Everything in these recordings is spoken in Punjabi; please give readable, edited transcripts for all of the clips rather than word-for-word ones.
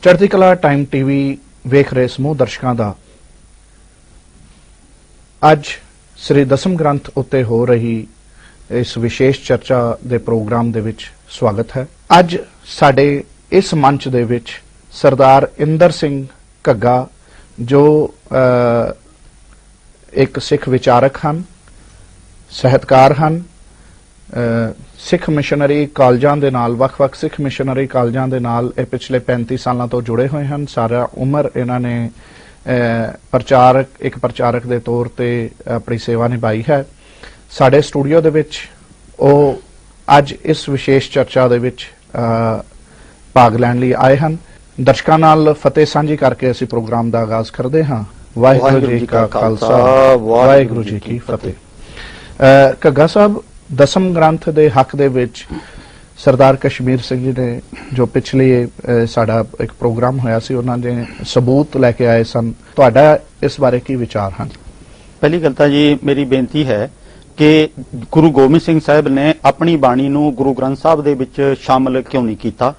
ਚੜ੍ਹਦੀ ਕਲਾ ਟਾਈਮ ਟੀਵੀ ਵੇਖ ਰਹੇ ਸਮੂਹ ਦਰਸ਼ਕਾਂ ਦਾ ਅੱਜ ਸ੍ਰੀ ਦਸਮ ਗ੍ਰੰਥ ਉੱਤੇ ਹੋ ਰਹੀ ਇਸ ਵਿਸ਼ੇਸ਼ ਚਰਚਾ ਦੇ ਪ੍ਰੋਗਰਾਮ ਦੇ ਵਿੱਚ ਸਵਾਗਤ ਹੈ। ਅੱਜ ਸਾਡੇ ਇਸ ਮੰਚ ਦੇ ਵਿੱਚ ਸਰਦਾਰ ਇੰਦਰ ਸਿੰਘ ਘੱਗਾ ਜੋ ਇੱਕ ਸਿੱਖ ਵਿਚਾਰਕ ਹਨ, ਸਾਹਿਤਕਾਰ ਹਨ, ਸਿੱਖ ਮਿਸ਼ਨਰੀ ਕਾਲਜਾਂ ਦੇ ਨਾਲ ਵੱਖ-ਵੱਖ ਸਿੱਖ ਮਿਸ਼ਨਰੀ ਕਾਲਜਾਂ ਦੇ ਨਾਲ ਇਹ ਪਿਛਲੇ 35 ਸਾਲਾਂ ਤੋਂ ਜੁੜੇ ਹੋਏ ਹਨ। ਸਾਰਾ ਉਮਰ ਇਹਨਾਂ ਨੇ ਇੱਕ ਪ੍ਰਚਾਰਕ ਦੇ ਤੌਰ ਤੇ ਆਪਣੀ ਸੇਵਾ ਨਿਭਾਈ ਹੈ। ਸਾਡੇ ਸਟੂਡੀਓ ਦੇ ਵਿੱਚ ਉਹ ਅੱਜ ਇਸ ਵਿਸ਼ੇਸ਼ ਚਰਚਾ ਦੇ ਵਿੱਚ ਭਾਗ ਲੈਣ ਲਈ ਆਏ ਹਨ। ਦਰਸ਼ਕਾਂ ਨਾਲ ਫਤਿਹ ਸਾਂਝੀ ਕਰਕੇ ਅਸੀਂ ਪ੍ਰੋਗਰਾਮ ਦਾ ਆਗਾਜ਼ ਕਰਦੇ ਹਾਂ। ਵਾਹਿਗੁਰੂ ਜੀ ਕਾ ਖਾਲਸਾ, ਵਾਹਿਗੁਰੂ ਜੀ ਕੀ ਫਤਿਹ। ਘੱਗਾ ਸਾਹਿਬ, ਦਸਮ ਗ੍ਰੰਥ ਦੇ ਹੱਕ ਦੇ ਵਿੱਚ ਸਰਦਾਰ ਕਸ਼ਮੀਰ ਸਿੰਘ ਜੀ ਨੇ ਜੋ ਪਿਛਲੇ ਸਾਡਾ ਇੱਕ ਪ੍ਰੋਗਰਾਮ ਹੋਇਆ ਸੀ, ਉਹਨਾਂ ਨੇ ਸਬੂਤ ਲੈ ਕੇ ਆਏ ਸਨ। ਤੁਹਾਡਾ ਇਸ ਬਾਰੇ ਕੀ ਵਿਚਾਰ ਹਨ? ਪਹਿਲੀ ਗੱਲ ਤਾਂ ਜੀ ਮੇਰੀ ਬੇਨਤੀ ਹੈ ਕਿ ਗੁਰੂ ਗੋਬਿੰਦ ਸਿੰਘ ਸਾਹਿਬ ਨੇ ਆਪਣੀ ਬਾਣੀ ਨੂੰ ਗੁਰੂ ਗ੍ਰੰਥ ਸਾਹਿਬ ਦੇ ਵਿੱਚ ਸ਼ਾਮਲ ਕਿਉਂ ਨਹੀਂ ਕੀਤਾ?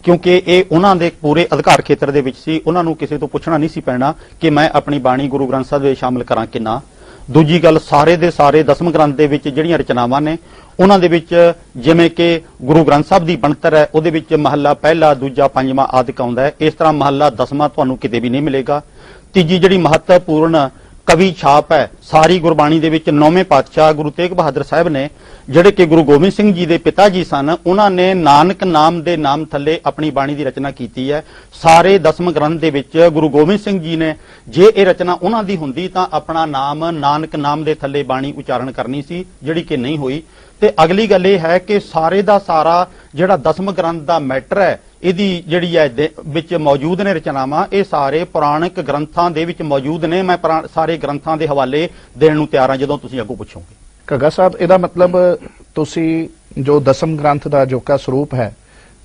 ਕਿਉਂਕਿ ਇਹ ਉਹਨਾਂ ਦੇ ਪੂਰੇ ਅਧਿਕਾਰ ਖੇਤਰ ਦੇ ਵਿੱਚ ਸੀ। ਉਹਨਾਂ ਨੂੰ ਕਿਸੇ ਤੋਂ ਪੁੱਛਣਾ ਨਹੀਂ ਸੀ ਪੈਣਾ ਕਿ ਮੈਂ ਆਪਣੀ ਬਾਣੀ ਗੁਰੂ ਗ੍ਰੰਥ ਸਾਹਿਬ ਵਿੱਚ ਸ਼ਾਮਲ ਕਰਾਂ ਕਿ ਨਾ। ਦੂਜੀ ਗੱਲ, ਸਾਰੇ ਦੇ ਸਾਰੇ ਦਸਮ ਗ੍ਰੰਥ ਦੇ ਵਿੱਚ ਜਿਹੜੀਆਂ ਰਚਨਾਵਾਂ ਨੇ ਉਹਨਾਂ ਦੇ ਵਿੱਚ ਜਿਵੇਂ ਕਿ ਗੁਰੂ ਗ੍ਰੰਥ ਸਾਹਿਬ ਦੀ ਬਣਤਰ ਹੈ, ਉਹਦੇ ਵਿੱਚ ਮਹੱਲਾ ਪਹਿਲਾ, ਦੂਜਾ, ਪੰਜਵਾਂ ਆਦਿਕ ਆਉਂਦਾ ਹੈ। ਇਸ ਤਰ੍ਹਾਂ ਮਹੱਲਾ ਦਸਵਾਂ ਤੁਹਾਨੂੰ ਕਿਤੇ ਵੀ ਨਹੀਂ ਮਿਲੇਗਾ। ਤੀਜੀ ਜਿਹੜੀ ਮਹੱਤਵਪੂਰਨ ਕਵੀ ਛਾਪ ਹੈ ਸਾਰੀ ਗੁਰਬਾਣੀ ਦੇ ਵਿੱਚ, ਨੌਵੇਂ ਪਾਤਸ਼ਾਹ ਗੁਰੂ ਤੇਗ ਬਹਾਦਰ ਸਾਹਿਬ ਨੇ, ਜਿਹੜੇ ਕਿ ਗੁਰੂ ਗੋਬਿੰਦ ਸਿੰਘ ਜੀ ਦੇ ਪਿਤਾ ਜੀ ਸਨ, ਉਹਨਾਂ ਨੇ ਨਾਨਕ ਨਾਮ ਦੇ ਨਾਮ ਥੱਲੇ ਆਪਣੀ ਬਾਣੀ ਦੀ ਰਚਨਾ ਕੀਤੀ ਹੈ। ਸਾਰੇ ਦਸਮ ਗ੍ਰੰਥ ਦੇ ਵਿੱਚ ਗੁਰੂ ਗੋਬਿੰਦ ਸਿੰਘ ਜੀ ਨੇ, ਜੇ ਇਹ ਰਚਨਾ ਉਹਨਾਂ ਦੀ ਹੁੰਦੀ ਤਾਂ ਆਪਣਾ ਨਾਮ ਨਾਨਕ ਨਾਮ ਦੇ ਥੱਲੇ ਬਾਣੀ ਉਚਾਰਨ ਕਰਨੀ ਸੀ, ਜਿਹੜੀ ਕਿ ਨਹੀਂ ਹੋਈ। ਤੇ ਅਗਲੀ ਗੱਲ ਇਹ ਹੈ ਕਿ ਸਾਰੇ ਦਾ ਸਾਰਾ ਜਿਹੜਾ ਦਸਮ ਗ੍ਰੰਥ ਦਾ ਮੈਟਰ ਹੈ, ਇਹਦੀ ਜਿਹੜੀ ਹੈ ਵਿੱਚ ਮੌਜੂਦ ਨੇ ਰਚਨਾਵਾਂ, ਇਹ ਸਾਰੇ ਪੁਰਾਣਿਕ ਗ੍ਰੰਥਾਂ ਦੇ ਵਿੱਚ ਮੌਜੂਦ ਨੇ। ਮੈਂ ਸਾਰੇ ਗ੍ਰੰਥਾਂ ਦੇ ਹਵਾਲੇ ਦੇਣ ਨੂੰ ਤਿਆਰ ਹਾਂ ਜਦੋਂ ਤੁਸੀਂ ਅੱਗੋਂ ਪੁੱਛੋਗੇ। ਘੱਗਾ ਸਾਹਿਬ, ਇਹਦਾ ਮਤਲਬ ਤੁਸੀਂ ਜੋ ਦਸਮ ਗ੍ਰੰਥ ਦਾ ਅਜੋਕਾ ਸਰੂਪ ਹੈ,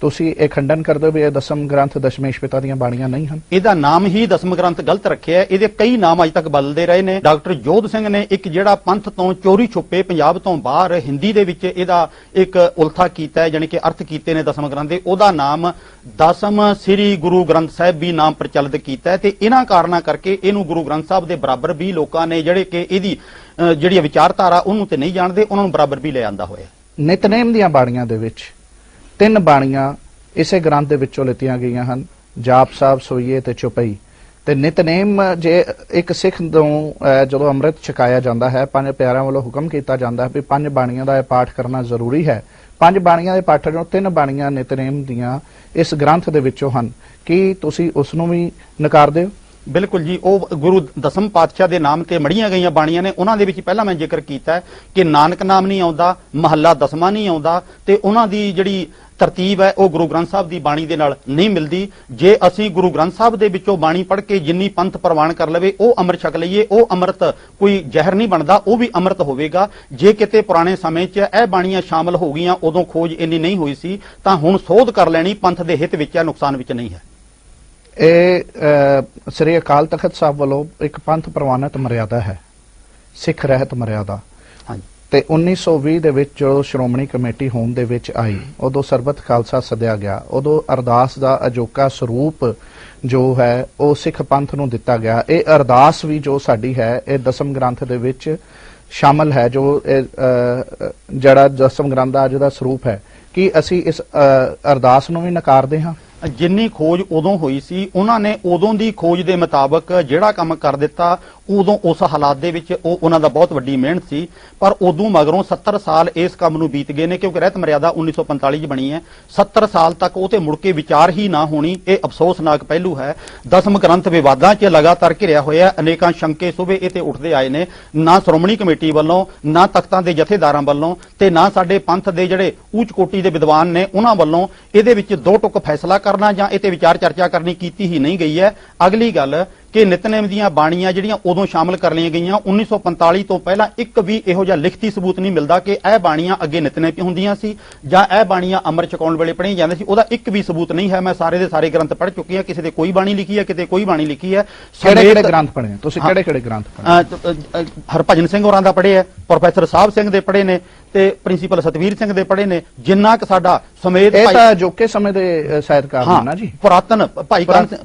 ਤੁਸੀਂ ਇਹ ਖੰਡਨ ਕਰਦੇ ਹੋ ਵੀ ਇਹ ਦਸਮ ਗ੍ਰੰਥ ਦਸ਼ਮੇਸ਼ ਪਿਤਾ ਦੀਆਂ ਬਾਣੀਆਂ ਨਹੀਂ ਹਨ? ਇਹਦਾ ਨਾਮ ਹੀ ਦਸਮ ਗ੍ਰੰਥ ਗਲਤ ਰੱਖਿਆ। ਇਹਦੇ ਕਈ ਨਾਮ ਅਜ ਤੱਕ ਬਦਲਦੇ ਰਹੇ ਨੇ। ਡਾਕਟਰ ਜੋਧ ਸਿੰਘ ਨੇ ਇੱਕ ਜਿਹੜਾ ਪੰਥ ਤੋਂ ਚੋਰੀ ਛੁਪੇ ਪੰਜਾਬ ਤੋਂ ਬਾਹਰ ਹਿੰਦੀ ਦੇ ਵਿੱਚ ਇਹਦਾ ਇੱਕ ਉਲਥਾ ਕੀਤਾ ਹੈ, ਯਾਨੀ ਕਿ ਅਰਥ ਕੀਤੇ ਨੇ ਦਸਮ ਗ੍ਰੰਥ ਦੇ। ਉਹਦਾ ਨਾਮ ਦਸਮ ਸ੍ਰੀ ਗੁਰੂ ਗ੍ਰੰਥ ਸਾਹਿਬ ਵੀ ਨਾਮ ਪ੍ਰਚਲਿਤ ਕੀਤਾ ਹੈ। ਤੇ ਇਹਨਾਂ ਕਾਰਨਾਂ ਕਰਕੇ ਇਹਨੂੰ ਗੁਰੂ ਗ੍ਰੰਥ ਸਾਹਿਬ ਦੇ ਬਰਾਬਰ ਵੀ ਲੋਕਾਂ ਨੇ, ਜਿਹੜੇ ਕਿ ਇਹਦੀ ਜਿਹੜੀ ਵਿਚਾਰਧਾਰਾ ਉਹਨੂੰ ਤੇ ਨਹੀਂ ਜਾਣਦੇ, ਉਹਨਾਂ ਨੂੰ ਬਰਾਬਰ ਵੀ ਲੈ ਆਂਦਾ ਹੋਇਆ। ਨਿਤਨੇਮ ਦੀਆਂ ਬਾਣੀਆਂ ਦੇ ਵਿੱਚ 3 ਬਾਣੀਆਂ ਇਸੇ ਗ੍ਰੰਥ ਦੇ ਵਿੱਚੋਂ ਲਿੱਤੀਆਂ ਗਈਆਂ ਹਨ, ਜਾਪ ਸਾਹਿਬ, ਸੋਈਏ ਤੇ ਚੁਪਈ। ਤੇ ਨਿਤਨੇਮ ਜੇ ਇੱਕ ਸਿੱਖ ਨੂੰ ਜਦੋਂ ਅੰਮ੍ਰਿਤ ਛਕਾਇਆ ਜਾਂਦਾ ਹੈ, 5 ਪਿਆਰਿਆਂ ਵੱਲੋਂ ਹੁਕਮ ਕੀਤਾ ਜਾਂਦਾ ਹੈ ਵੀ 5 ਬਾਣੀਆਂ ਦਾ ਇਹ ਪਾਠ ਕਰਨਾ ਜ਼ਰੂਰੀ ਹੈ। 5 ਬਾਣੀਆਂ ਦੇ ਪਾਠ ਚੋਂ 3 ਬਾਣੀਆਂ ਨਿਤਨੇਮ ਦੀਆਂ ਇਸ ਗ੍ਰੰਥ ਦੇ ਵਿੱਚੋਂ ਹਨ। ਕੀ ਤੁਸੀਂ ਉਸ ਨੂੰ ਵੀ ਨਕਾਰਦੇ ਹੋ? ਬਿਲਕੁਲ ਜੀ। ਉਹ ਗੁਰੂ ਦਸਮ ਪਾਤਸ਼ਾਹ ਦੇ ਨਾਮ ਤੇ ਮੜੀਆਂ ਗਈਆਂ ਬਾਣੀਆਂ ਨੇ। ਉਹਨਾਂ ਦੇ ਵਿੱਚ ਪਹਿਲਾਂ ਮੈਂ ਜ਼ਿਕਰ ਕੀਤਾ ਹੈ ਕਿ ਨਾਨਕ ਨਾਮ ਨਹੀਂ ਆਉਂਦਾ, ਮਹੱਲਾ ਦਸਵਾਂ ਨਹੀਂ ਆਉਂਦਾ, ਤੇ ਉਹਨਾਂ ਦੀ ਜਿਹੜੀ ਤਰਤੀਬ ਹੈ ਉਹ ਗੁਰੂ ਗ੍ਰੰਥ ਸਾਹਿਬ ਦੀ ਬਾਣੀ ਦੇ ਨਾਲ ਨਹੀਂ ਮਿਲਦੀ। ਜੇ ਅਸੀਂ ਗੁਰੂ ਗ੍ਰੰਥ ਸਾਹਿਬ ਦੇ ਵਿੱਚੋਂ ਬਾਣੀ ਪੜ੍ਹ ਕੇ ਜਿੰਨੀ ਪੰਥ ਪ੍ਰਵਾਨ ਕਰ ਲਵੇ ਉਹ ਅੰਮ੍ਰਿਤ ਛਕ ਲਈਏ, ਉਹ ਅੰਮ੍ਰਿਤ ਕੋਈ ਜ਼ਹਿਰ ਨਹੀਂ ਬਣਦਾ, ਉਹ ਵੀ ਅੰਮ੍ਰਿਤ ਹੋਵੇਗਾ। ਜੇ ਕਿਤੇ ਪੁਰਾਣੇ ਸਮੇਂ 'ਚ ਇਹ ਬਾਣੀਆਂ ਸ਼ਾਮਲ ਹੋ ਗਈਆਂ, ਉਦੋਂ ਖੋਜ ਇੰਨੀ ਨਹੀਂ ਹੋਈ ਸੀ, ਤਾਂ ਹੁਣ ਸੋਧ ਕਰ ਲੈਣੀ ਪੰਥ ਦੇ ਹਿੱਤ ਵਿੱਚ ਹੈ, ਨੁਕਸਾਨ ਵਿੱਚ ਨਹੀਂ ਹੈ। ਇਹ ਸ੍ਰੀ ਅਕਾਲ ਤਖਤ ਸਾਹਿਬ ਵੱਲੋਂ ਇੱਕ ਪੰਥ ਪ੍ਰਵਾਨਿਤ ਮਰਿਆਦਾ ਹੈ, ਸਿੱਖ ਰਹਿਤ ਮਰਿਆਦਾ। ਤੇ 1920 ਦੇ ਵਿੱਚ ਜਦੋਂ ਸ਼੍ਰੋਮਣੀ ਕਮੇਟੀ ਹੋਂਦ ਦੇ ਵਿੱਚ ਆਈ, ਉਦੋਂ ਸਰਬੱਤ ਖਾਲਸਾ ਸੱਦਿਆ ਗਿਆ। ਉਦੋਂ ਅਰਦਾਸ ਦਾ ਅਜੋਕਾ ਸਰੂਪ ਜੋ ਹੈ ਉਹ ਸਿੱਖ ਪੰਥ ਨੂੰ ਦਿੱਤਾ ਗਿਆ। ਇਹ ਅਰਦਾਸ ਵੀ ਜੋ ਸਾਡੀ ਹੈ ਇਹ ਦਸਮ ਗ੍ਰੰਥ ਦੇ ਵਿੱਚ ਸ਼ਾਮਲ ਹੈ। ਜੋ ਜਿਹੜਾ ਦਸਮ ਗ੍ਰੰਥ ਦਾ ਅੱਜ ਦਾ ਸਰੂਪ ਹੈ, ਕੀ ਅਸੀਂ ਇਸ ਅਰਦਾਸ ਨੂੰ ਵੀ ਨਕਾਰਦੇ ਹਾਂ? ਜਿੰਨੀ ਖੋਜ ਉਦੋਂ ਹੋਈ ਸੀ, ਉਹਨਾਂ ਨੇ ਉਦੋਂ ਦੀ ਖੋਜ ਦੇ ਮੁਤਾਬਕ ਜਿਹੜਾ ਕੰਮ ਕਰ ਦਿੱਤਾ, ਉਦੋਂ ਉਸ ਹਾਲਾਤ ਦੇ ਵਿੱਚ ਉਹ ਉਹਨਾਂ ਦਾ ਬਹੁਤ ਵੱਡੀ ਮਿਹਨਤ ਸੀ। ਪਰ ਉਦੋਂ ਮਗਰੋਂ 70 ਸਾਲ ਇਸ ਕੰਮ ਨੂੰ ਬੀਤ ਗਏ ਨੇ, ਕਿਉਂਕਿ ਰਹਿਤ ਮਰਿਆਦਾ 1945 'ਚ ਬਣੀ ਹੈ। 70 ਸਾਲ ਤੱਕ ਉਹ ਤੇ ਮੁੜ ਕੇ ਵਿਚਾਰ ਹੀ ਨਾ ਹੋਣੀ, ਇਹ ਅਫਸੋਸਨਾਕ ਪਹਿਲੂ ਹੈ। ਦਸਮ ਗ੍ਰੰਥ ਵਿਵਾਦਾਂ 'ਚ ਲਗਾਤਾਰ ਘਿਰਿਆ ਹੋਇਆ। ਅਨੇਕਾਂ ਸ਼ੰਕੇ ਸੁਭੇ ਇਹ ਤੇ ਉੱਠਦੇ ਆਏ ਨੇ, ਨਾ ਸ਼੍ਰੋਮਣੀ ਕਮੇਟੀ ਵੱਲੋਂ, ਨਾ ਤਖਤਾਂ ਦੇ ਜਥੇਦਾਰਾਂ ਵੱਲੋਂ, ਤੇ ਨਾ ਸਾਡੇ ਪੰਥ ਦੇ ਜਿਹੜੇ ਉੱਚ ਕੋਟੀ ਦੇ ਵਿਦਵਾਨ ਨੇ ਉਹਨਾਂ ਵੱਲੋਂ ਇਹਦੇ ਵਿੱਚ ਦੋ ਟੁਕ ਫੈਸਲਾ ਕਰਨਾ ਜਾਂ ਇਹ ਤੇ ਵਿਚਾਰ ਚਰਚਾ ਕਰਨੀ ਕੀਤੀ ਹੀ ਨਹੀਂ ਗਈ ਹੈ। ਅਗਲੀ ਗੱਲ ਕਿ ਨਿਤਨੇਮ ਦੀਆਂ ਬਾਣੀਆਂ ਜਿਹੜੀਆਂ ਉਦੋਂ ਸ਼ਾਮਲ ਕਰ ਲਈਆਂ ਗਈਆਂ, 1945 ਤੋਂ ਪਹਿਲਾਂ ਇੱਕ ਵੀ ਇਹੋ ਜਿਹਾ ਲਿਖਤੀ ਸਬੂਤ ਨਹੀਂ ਮਿਲਦਾ ਕਿ ਇਹ ਬਾਣੀਆਂ ਅੱਗੇ ਨਿਤਨੇਮ ਹੁੰਦੀਆਂ ਸੀ ਜਾਂ ਇਹ ਬਾਣੀਆਂ ਅੰਮ੍ਰਿਤ ਛਕਾਉਣ ਵੇਲੇ ਪੜ੍ਹੀਆਂ ਜਾਂਦੀਆਂ ਸੀ। ਉਹਦਾ ਇੱਕ ਵੀ ਸਬੂਤ ਨਹੀਂ ਹੈ। ਮੈਂ ਸਾਰੇ ਦੇ ਸਾਰੇ ਗ੍ਰੰਥ ਪੜ੍ਹ ਚੁੱਕੀ ਹਾਂ, ਕਿਸੇ ਦੇ ਕੋਈ ਬਾਣੀ ਲਿਖੀ ਹੈ, ਕਿਤੇ ਕੋਈ ਬਾਣੀ ਲਿਖੀ ਹੈ। ਕਿਹੜੇ ਗ੍ਰੰਥ ਪੜ੍ਹੇ ਤੁਸੀਂ? ਕਿਹੜੇ ਗ੍ਰੰਥ ਪੜ੍ਹੇ? ਹਰਭਜਨ ਸਿੰਘ ਹੋਰਾਂ ਦਾ ਪੜ੍ਹੇ ਹੈ, ਪ੍ਰੋਫੈਸਰ ਸਾਹਿਬ ਸਿੰਘ ਦੇ ਪੜ੍ਹੇ ਨੇ, ਤੇ ਪ੍ਰਿੰਸੀਪਲ ਸਤਵੀਰ ਸਿੰਘ ਦੇ ਪੜ੍ਹੇ ਨੇ, ਜਿੰਨਾ ਕਿ ਸਾਡਾ ਸਮੇਤ ਇਹ ਤਾਂ ਅਜੋਕੇ ਸਮੇਂ ਦੇ ਸਾਹਿਤਕਾਰ ਨੇ ਨਾ ਜੀ। ਪੁਰਾਤਨ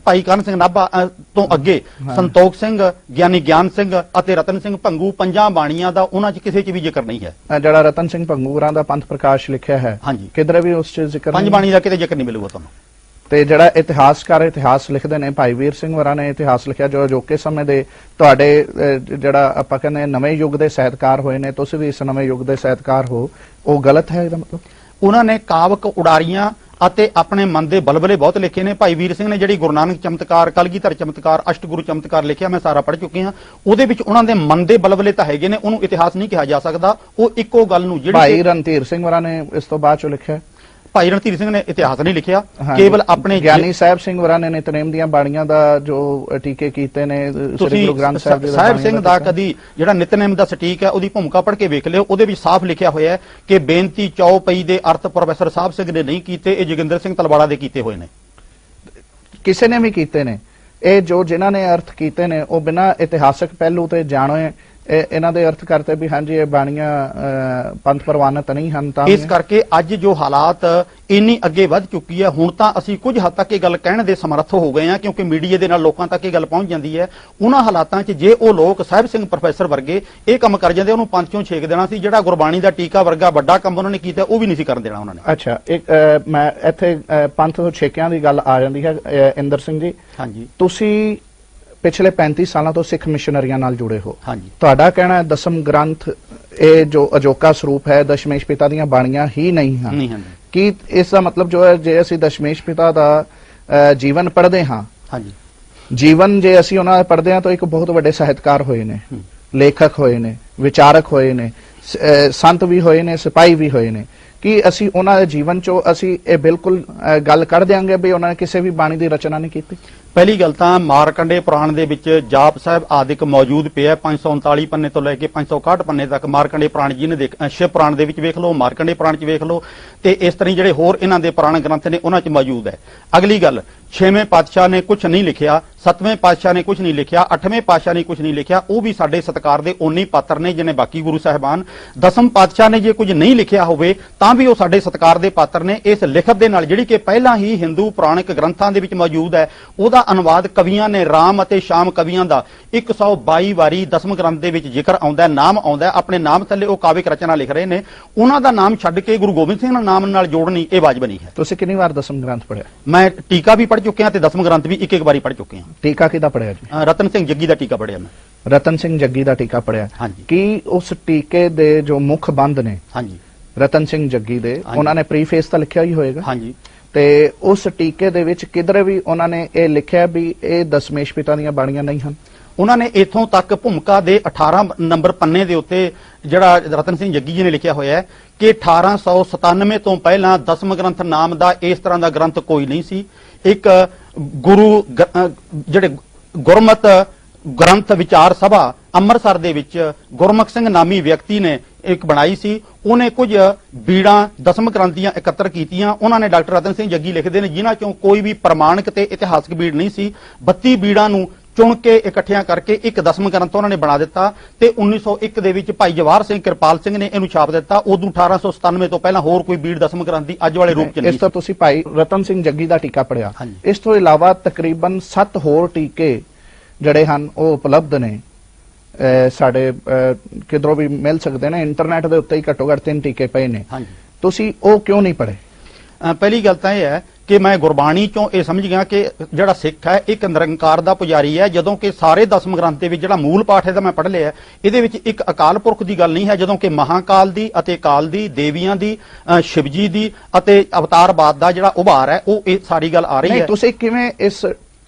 ਭਾਈ ਕਾਨ ਸਿੰਘ ਨਾਭਾ ਤੋਂ ਅੱਗੇ ਸੰਤੋਖ ਸਿੰਘ, ਗਿਆਨੀ ਗਿਆਨ ਸਿੰਘ ਅਤੇ ਰਤਨ ਸਿੰਘ ਭੰਗੂ, ਪੰਜਾਂ ਬਾਣੀਆਂ ਦਾ ਉਹਨਾਂ 'ਚ ਕਿਸੇ 'ਚ ਵੀ ਜ਼ਿਕਰ ਨਹੀਂ ਹੈ। ਜਿਹੜਾ ਰਤਨ ਸਿੰਘ ਭੰਗੂਰਾਂ ਦਾ ਪੰਥ ਪ੍ਰਕਾਸ਼ ਲਿਖਿਆ ਹੈ, ਹਾਂਜੀ, ਕਿਧਰੇ ਵੀ ਉਸ 'ਚ ਜ਼ਿਕਰ ਪੰਜ ਨਹੀਂ। ਬਾਣੀ ਦਾ ਕਿਤੇ ਜ਼ਿਕਰ ਨਹੀਂ ਮਿਲੂਗਾ ਤੁਹਾਨੂੰ। ਤੇ ਜਿਹੜਾ ਇਤਿਹਾਸਕਾਰ ਇਤਿਹਾਸ ਲਿਖਦੇ ਨੇ, ਭਾਈ ਵੀਰ ਸਿੰਘ ਵਰਾਂ ਨੇ ਇਤਿਹਾਸ ਲਿਖਿਆ, ਜੋ ਅਜੋਕੇ ਸਮੇਂ ਦੇ ਤੁਹਾਡੇ ਜਿਹੜਾ ਆਪਾਂ ਕਹਿੰਦੇ ਨਵੇਂ ਯੁੱਗ ਦੇ ਸਾਹਿਤਕਾਰ ਹੋਏ ਨੇ, ਤੁਸੀਂ ਵੀ ਇਸ ਨਵੇਂ ਯੁੱਗ ਦੇ ਸਾਹਿਤਕਾਰ ਹੋ, ਉਹ ਗਲਤ ਹੈ ਇਹਦਾ ਮਤਲਬ? ਉਹਨਾਂ ਨੇ ਕਾਵਕ ਉਡਾਰੀਆਂ ਅਤੇ ਆਪਣੇ ਮਨ ਦੇ ਬਲਬਲੇ ਬਹੁਤ ਲਿਖੇ ਨੇ। ਭਾਈ ਵੀਰ ਸਿੰਘ ਨੇ ਜਿਹੜੀ ਗੁਰੂ ਨਾਨਕ ਚਮਤਕਾਰ, ਕਲਗੀਧਰ ਚਮਤਕਾਰ, ਅਸ਼ਟਗੁਰੂ ਚਮਤਕਾਰ ਲਿਖਿਆ, ਮੈਂ ਸਾਰਾ ਪੜ੍ਹ ਚੁੱਕੀ ਹਾਂ। ਉਹਦੇ ਵਿੱਚ ਉਹਨਾਂ ਦੇ ਮਨ ਦੇ ਬਲਬਲੇ ਤਾਂ ਹੈਗੇ ਨੇ, ਉਹਨੂੰ ਇਤਿਹਾਸ ਨਹੀਂ ਕਿਹਾ ਜਾ ਸਕਦਾ। ਉਹ ਇੱਕੋ ਗੱਲ ਨੂੰ ਜਿਹੜੀ ਭਾਈ ਰਣਧੀਰ ਸਿੰਘ ਵਰਾਂ ਨੇ ਇਸ ਤੋਂ ਬਾਅਦ ਚੋਂ ਲਿਖਿਆ। ਭਾਈ ਰਣਧੀਰ ਸਿੰਘ ਨੇ ਇਤਿਹਾਸ ਨਹੀਂ ਲਿਖਿਆ, ਕੇਵਲ ਆਪਣੇ ਗਿਆਨੀ ਸਾਹਿਬ ਸਿੰਘ ਵਰਾਂ ਨੇ ਨਿਤਨੇਮ ਦੀਆਂ ਬਾਣੀਆਂ ਦਾ ਜੋ ਟੀਕੇ ਕੀਤੇ ਨੇ, ਸ੍ਰੀ ਗੁਰੂ ਗ੍ਰੰਥ ਸਾਹਿਬ ਦੇ ਸਾਹਿਬ ਸਿੰਘ ਦਾ ਕਦੀ ਜਿਹੜਾ ਨਿਤਨੇਮ ਦਾ ਸਟੀਕ ਹੈ ਉਹਦੀ ਭੂਮਿਕਾ ਪੜ੍ਹ ਕੇ ਵੇਖ ਲਿਓ, ਉਹਦੇ ਵਿੱਚ ਸਾਫ਼ ਲਿਖਿਆ ਹੋਇਆ ਹੈ ਕਿ ਬੇਨਤੀ ਚੌਪਈ ਦੇ ਅਰਥ ਪ੍ਰੋਫੈਸਰ ਸਾਹਿਬ ਸਿੰਘ ਨੇ ਨਹੀਂ ਕੀਤੇ, ਇਹ ਜੋਗਿੰਦਰ ਸਿੰਘ ਤਲਵਾੜਾ ਦੇ ਕੀਤੇ ਹੋਏ ਨੇ। ਕਿਸੇ ਨੇ ਵੀ ਕੀਤੇ ਨੇ ਇਹ, ਜੋ ਜਿਨ੍ਹਾਂ ਨੇ ਅਰਥ ਕੀਤੇ ਨੇ ਉਹ ਬਿਨਾਂ ਇਤਿਹਾਸਕ ਪਹਿਲੂ ਤੇ ਜਾਣੇ ਇਹਨਾਂ ਦੇ ਅਰਥ ਕਰਤੇ ਵੀ ਹਾਂਜੀ ਇਹ ਬਾਣੀਆਂ ਪੰਥ ਪ੍ਰਵਾਨਿਤ ਨਹੀਂ ਹਨ। ਤਾਂ ਇਸ ਕਰਕੇ ਅੱਜ ਜੋ ਹਾਲਾਤ ਇੰਨੀ ਅੱਗੇ ਵੱਧ ਚੁੱਕੀ ਹੈ, ਹੁਣ ਤਾਂ ਅਸੀਂ ਕੁਝ ਹੱਦ ਤੱਕ ਇਹ ਗੱਲ ਕਹਿਣ ਦੇ ਸਮਰੱਥ ਹੋ ਗਏ ਹਾਂ, ਕਿਉਂਕਿ ਮੀਡੀਆ ਦੇ ਨਾਲ ਲੋਕਾਂ ਤੱਕ ਇਹ ਗੱਲ ਪਹੁੰਚ ਜਾਂਦੀ ਹੈ। ਉਹਨਾਂ ਹਾਲਾਤਾਂ 'ਚ ਜੇ ਉਹ ਲੋਕ ਸਾਹਿਬ ਸਿੰਘ ਪ੍ਰੋਫੈਸਰ ਵਰਗੇ ਇਹ ਕੰਮ ਕਰ ਜਾਂਦੇ, ਉਹਨੂੰ ਪੰਥ ਚੋਂ ਛੇਕ ਦੇਣਾ ਸੀ। ਜਿਹੜਾ ਗੁਰਬਾਣੀ ਦਾ ਟੀਕਾ ਵਰਗਾ ਵੱਡਾ ਕੰਮ ਉਹਨਾਂ ਨੇ ਕੀਤਾ, ਉਹ ਵੀ ਨਹੀਂ ਸੀ ਕਰਨ ਦੇਣਾ ਉਹਨਾਂ ਨੇ। ਅੱਛਾ, ਇੱਕ ਮੈਂ ਇੱਥੇ ਪੰਥ ਤੋਂ ਛੇਕਿਆਂ ਦੀ ਗੱਲ ਆ ਜਾਂਦੀ ਹੈ। ਇੰਦਰ ਸਿੰਘ ਜੀ, ਹਾਂਜੀ, ਤੁਸੀਂ ਪਿਛਲੇ 35 ਸਾਲਾਂ ਤੋਂ ਸਿੱਖ ਮਿਸ਼ਨਰੀਆਂ ਨਾਲ ਜੁੜੇ ਹੋ। ਹਾਂਜੀ, ਤੁਹਾਡਾ ਕਹਿਣਾ ਹੈ ਦਸਮ ਗ੍ਰੰਥ ਇਹ ਜੋ ਅਜੋਕਾ ਸਰੂਪ ਹੈ, ਦਸ਼ਮੇਸ਼ ਪਿਤਾ ਦੀਆਂ ਬਾਣੀਆਂ ਹੀ ਨਹੀਂ ਹਨ। ਨਹੀਂ ਹਨ। ਕੀ ਇਸ ਦਾ ਮਤਲਬ ਜੋ ਹੈ, ਜੇ ਅਸੀਂ ਦਸ਼ਮੇਸ਼ ਪਿਤਾ ਦਾ ਜੀਵਨ ਪੜ੍ਹਦੇ ਹਾਂ, ਹਾਂਜੀ, ਜੀਵਨ ਜੇ ਅਸੀਂ ਉਹਨਾਂ ਦਾ ਪੜ੍ਹਦੇ ਹਾਂ ਤਾਂ ਇੱਕ ਬਹੁਤ ਵੱਡੇ ਸਾਹਿਤਕਾਰ ਹੋਏ ਨੇ, ਲੇਖਕ ਹੋਏ ਨੇ, ਵਿਚਾਰਕ ਹੋਏ ਨੇ, ਸੰਤ ਵੀ ਹੋਏ ਨੇ, ਸਿਪਾਹੀ ਵੀ ਹੋਏ ਨੇ, ਕਿ ਅਸੀਂ ਉਹਨਾਂ ਦੇ ਜੀਵਨ ਚੋਂ ਅਸੀਂ ਇਹ ਬਿਲਕੁਲ ਗੱਲ ਕੱਢ ਦਿਆਂਗੇ ਵੀ ਉਹਨਾਂ ਨੇ ਕਿਸੇ ਵੀ ਬਾਣੀ ਦੀ ਰਚਨਾ ਨਹੀਂ ਕੀਤੀ? ਪਹਿਲੀ ਗੱਲ ਤਾਂ ਮਾਰਕੰਡੇ ਪੁਰਾਣ ਦੇ ਵਿੱਚ ਜਾਪ ਸਾਹਿਬ ਆਦਿਕ ਮੌਜੂਦ ਪਿਆ, 539 ਪੰਨੇ ਤੋਂ ਲੈ ਕੇ 561 ਪੰਨੇ ਤੱਕ ਮਾਰਕੰਡੇ ਪੁਰਾਣ ਜੀ ਨੇ ਸ਼ਿਵ ਪੁਰਾਣ ਦੇ ਵਿੱਚ ਵੇਖ ਲਓ, ਮਾਰਕੰਡੇ ਪੁਰਾਣ 'ਚ ਵੇਖ ਲਓ, ਤੇ ਇਸ ਤਰ੍ਹਾਂ ਜਿਹੜੇ ਹੋਰ ਇਹਨਾਂ ਦੇ ਪੁਰਾਣ ਗ੍ਰੰਥ ਨੇ ਉਹਨਾਂ 'ਚ ਮੌਜੂਦ ਹੈ। ਅਗਲੀ ਗੱਲ, 6ਵੇਂ ਪਾਤਸ਼ਾਹ ਨੇ ਕੁਝ ਨਹੀਂ ਲਿਖਿਆ, 7ਵੇਂ ਪਾਤਸ਼ਾਹ ਨੇ ਕੁਝ ਨਹੀਂ ਲਿਖਿਆ, 8ਵੇਂ ਪਾਤਸ਼ਾਹ ਨੇ ਕੁਝ ਨਹੀਂ ਲਿਖਿਆ, ਉਹ ਵੀ ਸਾਡੇ ਸਤਿਕਾਰ ਦੇ ਓਨੇ ਹੀ ਪਾਤਰ ਨੇ ਜਿਨੇ ਬਾਕੀ ਗੁਰੂ ਸਾਹਿਬਾਨ। 10ਮ ਪਾਤਸ਼ਾਹ ਨੇ ਜੇ ਕੁਝ ਨਹੀਂ ਲਿਖਿਆ ਹੋਵੇ ਤਾਂ ਵੀ ਉਹ ਸਾਡੇ ਸਤਿਕਾਰ ਦੇ ਪਾਤਰ ਨੇ। ਇਸ ਲਿਖਤ ਦੇ ਨਾਲ ਜਿਹੜੀ ਕਿ ਪਹਿਲਾਂ ਹੀ ਹਿੰਦੂ ਪੁਰਾਣਿਕ ਗ੍ਰੰਥਾਂ ਦੇ ਵਿੱਚ ਮੌਜੂਦ ਹੈ, ਉਹਦਾ ਅਨੁਵਾਦ ਕਵੀਆਂ ਨੇ, ਰਾਮ ਅਤੇ ਸ਼ਾਮ ਕਵੀਆਂ ਦਾ 122 ਵਾਰੀ 10ਮ ਗ੍ਰੰਥ ਦੇ ਵਿੱਚ ਜ਼ਿਕਰ ਆਉਂਦਾ, ਨਾਮ ਆਉਂਦਾ। ਆਪਣੇ ਨਾਮ ਥੱਲੇ ਉਹ ਕਾਵਿਕ ਰਚਨਾ ਲਿਖ ਰਹੇ ਨੇ, ਉਹਨਾਂ ਦਾ ਨਾਮ ਛੱਡ ਕੇ ਗੁਰੂ ਗੋਬਿੰਦ ਸਿੰਘ ਦਾ ਨਾਮ ਨਾਲ ਜੋੜਨੀ ਇਹ ਵਾਜਬ ਨਹੀਂ ਹੈ। ਤੁਸੀਂ ਕਿੰਨੀ ਵਾਰ ਦਸਮ ਗ੍ਰੰਥ ਪੜ੍ਹਿਆ? ਮੈਂ ਟੀਕਾ ਵੀ ਪੜ੍ਹ ਚੁੱਕਿਆ ਤੇ 10ਮ ਗ੍ਰੰਥ ਵੀ ਇੱਕ ਵਾਰੀ ਪੜ੍ਹ ਚੁੱਕੇ ਹਾਂ। ਟੀਕਾ ਕਿਹਦਾ ਪੜ੍ਹਿਆ ਜੀ? ਰਤਨ ਸਿੰਘ ਜੱਗੀ ਦਾ ਟੀਕਾ ਪੜ੍ਹਿਆ ਮੈਂ। ਰਤਨ ਸਿੰਘ ਜੱਗੀ ਦਾ ਟੀਕਾ ਪੜ੍ਹਿਆ। ਹਾਂਜੀ। ਕੀ ਉਸ ਟੀਕੇ ਦੇ ਜੋ ਮੁੱਖ ਬੰਦ ਨੇ, ਹਾਂਜੀ, ਰਤਨ ਸਿੰਘ ਜੱਗੀ ਦੇ, ਹਾਂਜੀ, ਉਹਨਾਂ ਨੇ ਪ੍ਰੀਫੇਸ ਤਾਂ ਲਿਖਿਆ ਹੀ ਹੋਏਗਾ? ਹਾਂਜੀ। ਤੇ ਉਸ ਟੀਕੇ ਦੇ ਵਿੱਚ ਕਿਧਰੇ ਵੀ ਉਹਨਾਂ ਨੇ ਇਹ ਲਿਖਿਆ ਵੀ ਇਹ ਦਸ਼ਮੇਸ਼ ਪਿਤਾ ਦੀਆਂ ਬਾਣੀਆਂ ਨਹੀਂ ਹਨ? ਉਹਨਾਂ ਨੇ ਇਥੋਂ ਤੱਕ ਭੂਮਿਕਾ ਦੇ 18 ਨੰਬਰ ਪੰਨੇ ਦੇ ਉੱਤੇ ਜਿਹੜਾ ਰਤਨ ਸਿੰਘ ਜੱਗੀ ਜੀ ਨੇ ਲਿਖਿਆ ਹੋਇਆ ਹੈ ਕਿ 1897 ਤੋਂ ਪਹਿਲਾਂ 10ਮ ਗ੍ਰੰਥ ਨਾਮ ਦਾ ਇਸ ਤਰ੍ਹਾਂ ਦਾ ਗ੍ਰੰਥ ਕੋਈ ਨਹੀਂ ਸੀ। ਇੱਕ ਜਿਹੜੇ ਗੁਰਮਤ ਗ੍ਰੰਥ ਵਿਚਾਰ ਸਭਾ ਅੰਮ੍ਰਿਤਸਰ ਦੇ ਵਿੱਚ ਗੁਰਮੁਖ ਸਿੰਘ ਨਾਮੀ ਵਿਅਕਤੀ ਨੇ ਇੱਕ ਬਣਾਈ ਸੀ। ਉਹਨੇ ਕੁਝ ਬੀੜਾਂ 10ਮ ਗ੍ਰੰਥ ਦੀਆਂ ਇਕੱਤਰ ਕੀਤੀਆਂ। ਉਹਨਾਂ ਨੇ ਡਾਕਟਰ ਰਤਨ ਸਿੰਘ ਜੱਗੀ ਲਿਖਦੇ ਨੇ ਜਿਨ੍ਹਾਂ ਚੋਂ ਕੋਈ ਵੀ ਪ੍ਰਮਾਣਿਕ ਤੇ ਇਤਿਹਾਸਕ ਬੀੜ ਨਹੀਂ ਸੀ। 32 ਬੀੜਾਂ ਨੂੰ ਚੁਣ ਕੇ ਇਕੱਠਿਆਂ ਕਰਕੇ ਇੱਕ 10ਮ ਗ੍ਰੰਥ ਉਹਨਾਂ ਨੇ ਬਣਾ ਦਿੱਤਾ ਤੇ 1901 ਦੇ ਵਿੱਚ ਭਾਈ ਜਵਾਹਰ ਸਿੰਘ ਕਿਰਪਾਲ ਸਿੰਘ ਨੇ ਇਹਨੂੰ ਛਾਪ ਦਿੱਤਾ। ਉਦੋਂ 1897 ਤੋਂ ਪਹਿਲਾਂ ਹੋਰ ਕੋਈ ਬੀੜ 10ਮ ਗ੍ਰੰਥ ਦੀ ਅੱਜ ਵਾਲੇ ਰੂਪ ਚ ਨਹੀਂ ਸੀ। ਇਸ ਤੋਂ ਤੁਸੀਂ ਭਾਈ ਰਤਨ ਸਿੰਘ ਜੱਗੀ ਦਾ ਟੀਕਾ ਪੜਿਆ। ਹਾਂਜੀ। ਇਸ ਤੋਂ ਇਲਾਵਾ ਤਕਰੀਬਨ 7 ਹੋਰ ਟੀਕੇ ਜਿਹੜੇ ਹਨ ਉਹ ਉਪਲਬਧ ਨੇ, ਸਾਡੇ ਕਿਧਰੋਂ ਵੀ ਮਿਲ ਸਕਦੇ ਨੇ। ਇੰਟਰਨੈਟ ਦੇ ਉੱਤੇ ਹੀ ਘੱਟੋ ਘੱਟ 3 ਟੀਕੇ ਪਏ ਨੇ। ਹਾਂਜੀ। ਤੁਸੀਂ ਉਹ ਕਿਉਂ ਨਹੀਂ ਪੜ੍ਹੇ? ਪਹਿਲੀ ਗੱਲ ਤਾਂ ਇਹ ਹੈ ਕਿ ਮੈਂ ਗੁਰਬਾਣੀ ਚੋਂ ਇਹ ਸਮਝ ਗਿਆ ਕਿ ਜਿਹੜਾ ਸਿੱਖ ਹੈ ਇੱਕ ਨਿਰੰਕਾਰ ਦਾ ਪੁਜਾਰੀ ਹੈ, ਜਦੋਂ ਕਿ ਸਾਰੇ 10ਮ ਗ੍ਰੰਥ ਦੇ ਵਿੱਚ ਜਿਹੜਾ ਮੂਲ ਪਾਠ ਇਹਦਾ ਮੈਂ ਪੜ੍ਹ ਲਿਆ, ਇਹਦੇ ਵਿੱਚ ਇੱਕ ਅਕਾਲ ਪੁਰਖ ਦੀ ਗੱਲ ਨਹੀਂ ਹੈ, ਜਦੋਂ ਕਿ ਮਹਾਕਾਲ ਦੀ ਅਤੇ ਕਾਲ ਦੀ, ਦੇਵੀਆਂ ਦੀ, ਸ਼ਿਵਜੀ ਦੀ ਅਤੇ ਅਵਤਾਰਵਾਦ ਦਾ ਜਿਹੜਾ ਉਭਾਰ ਹੈ ਉਹ ਇਹ ਸਾਰੀ ਗੱਲ ਆ ਰਹੀ ਹੈ। ਨਹੀਂ, ਤੁਸੀਂ ਕਿਵੇਂ ਇਸ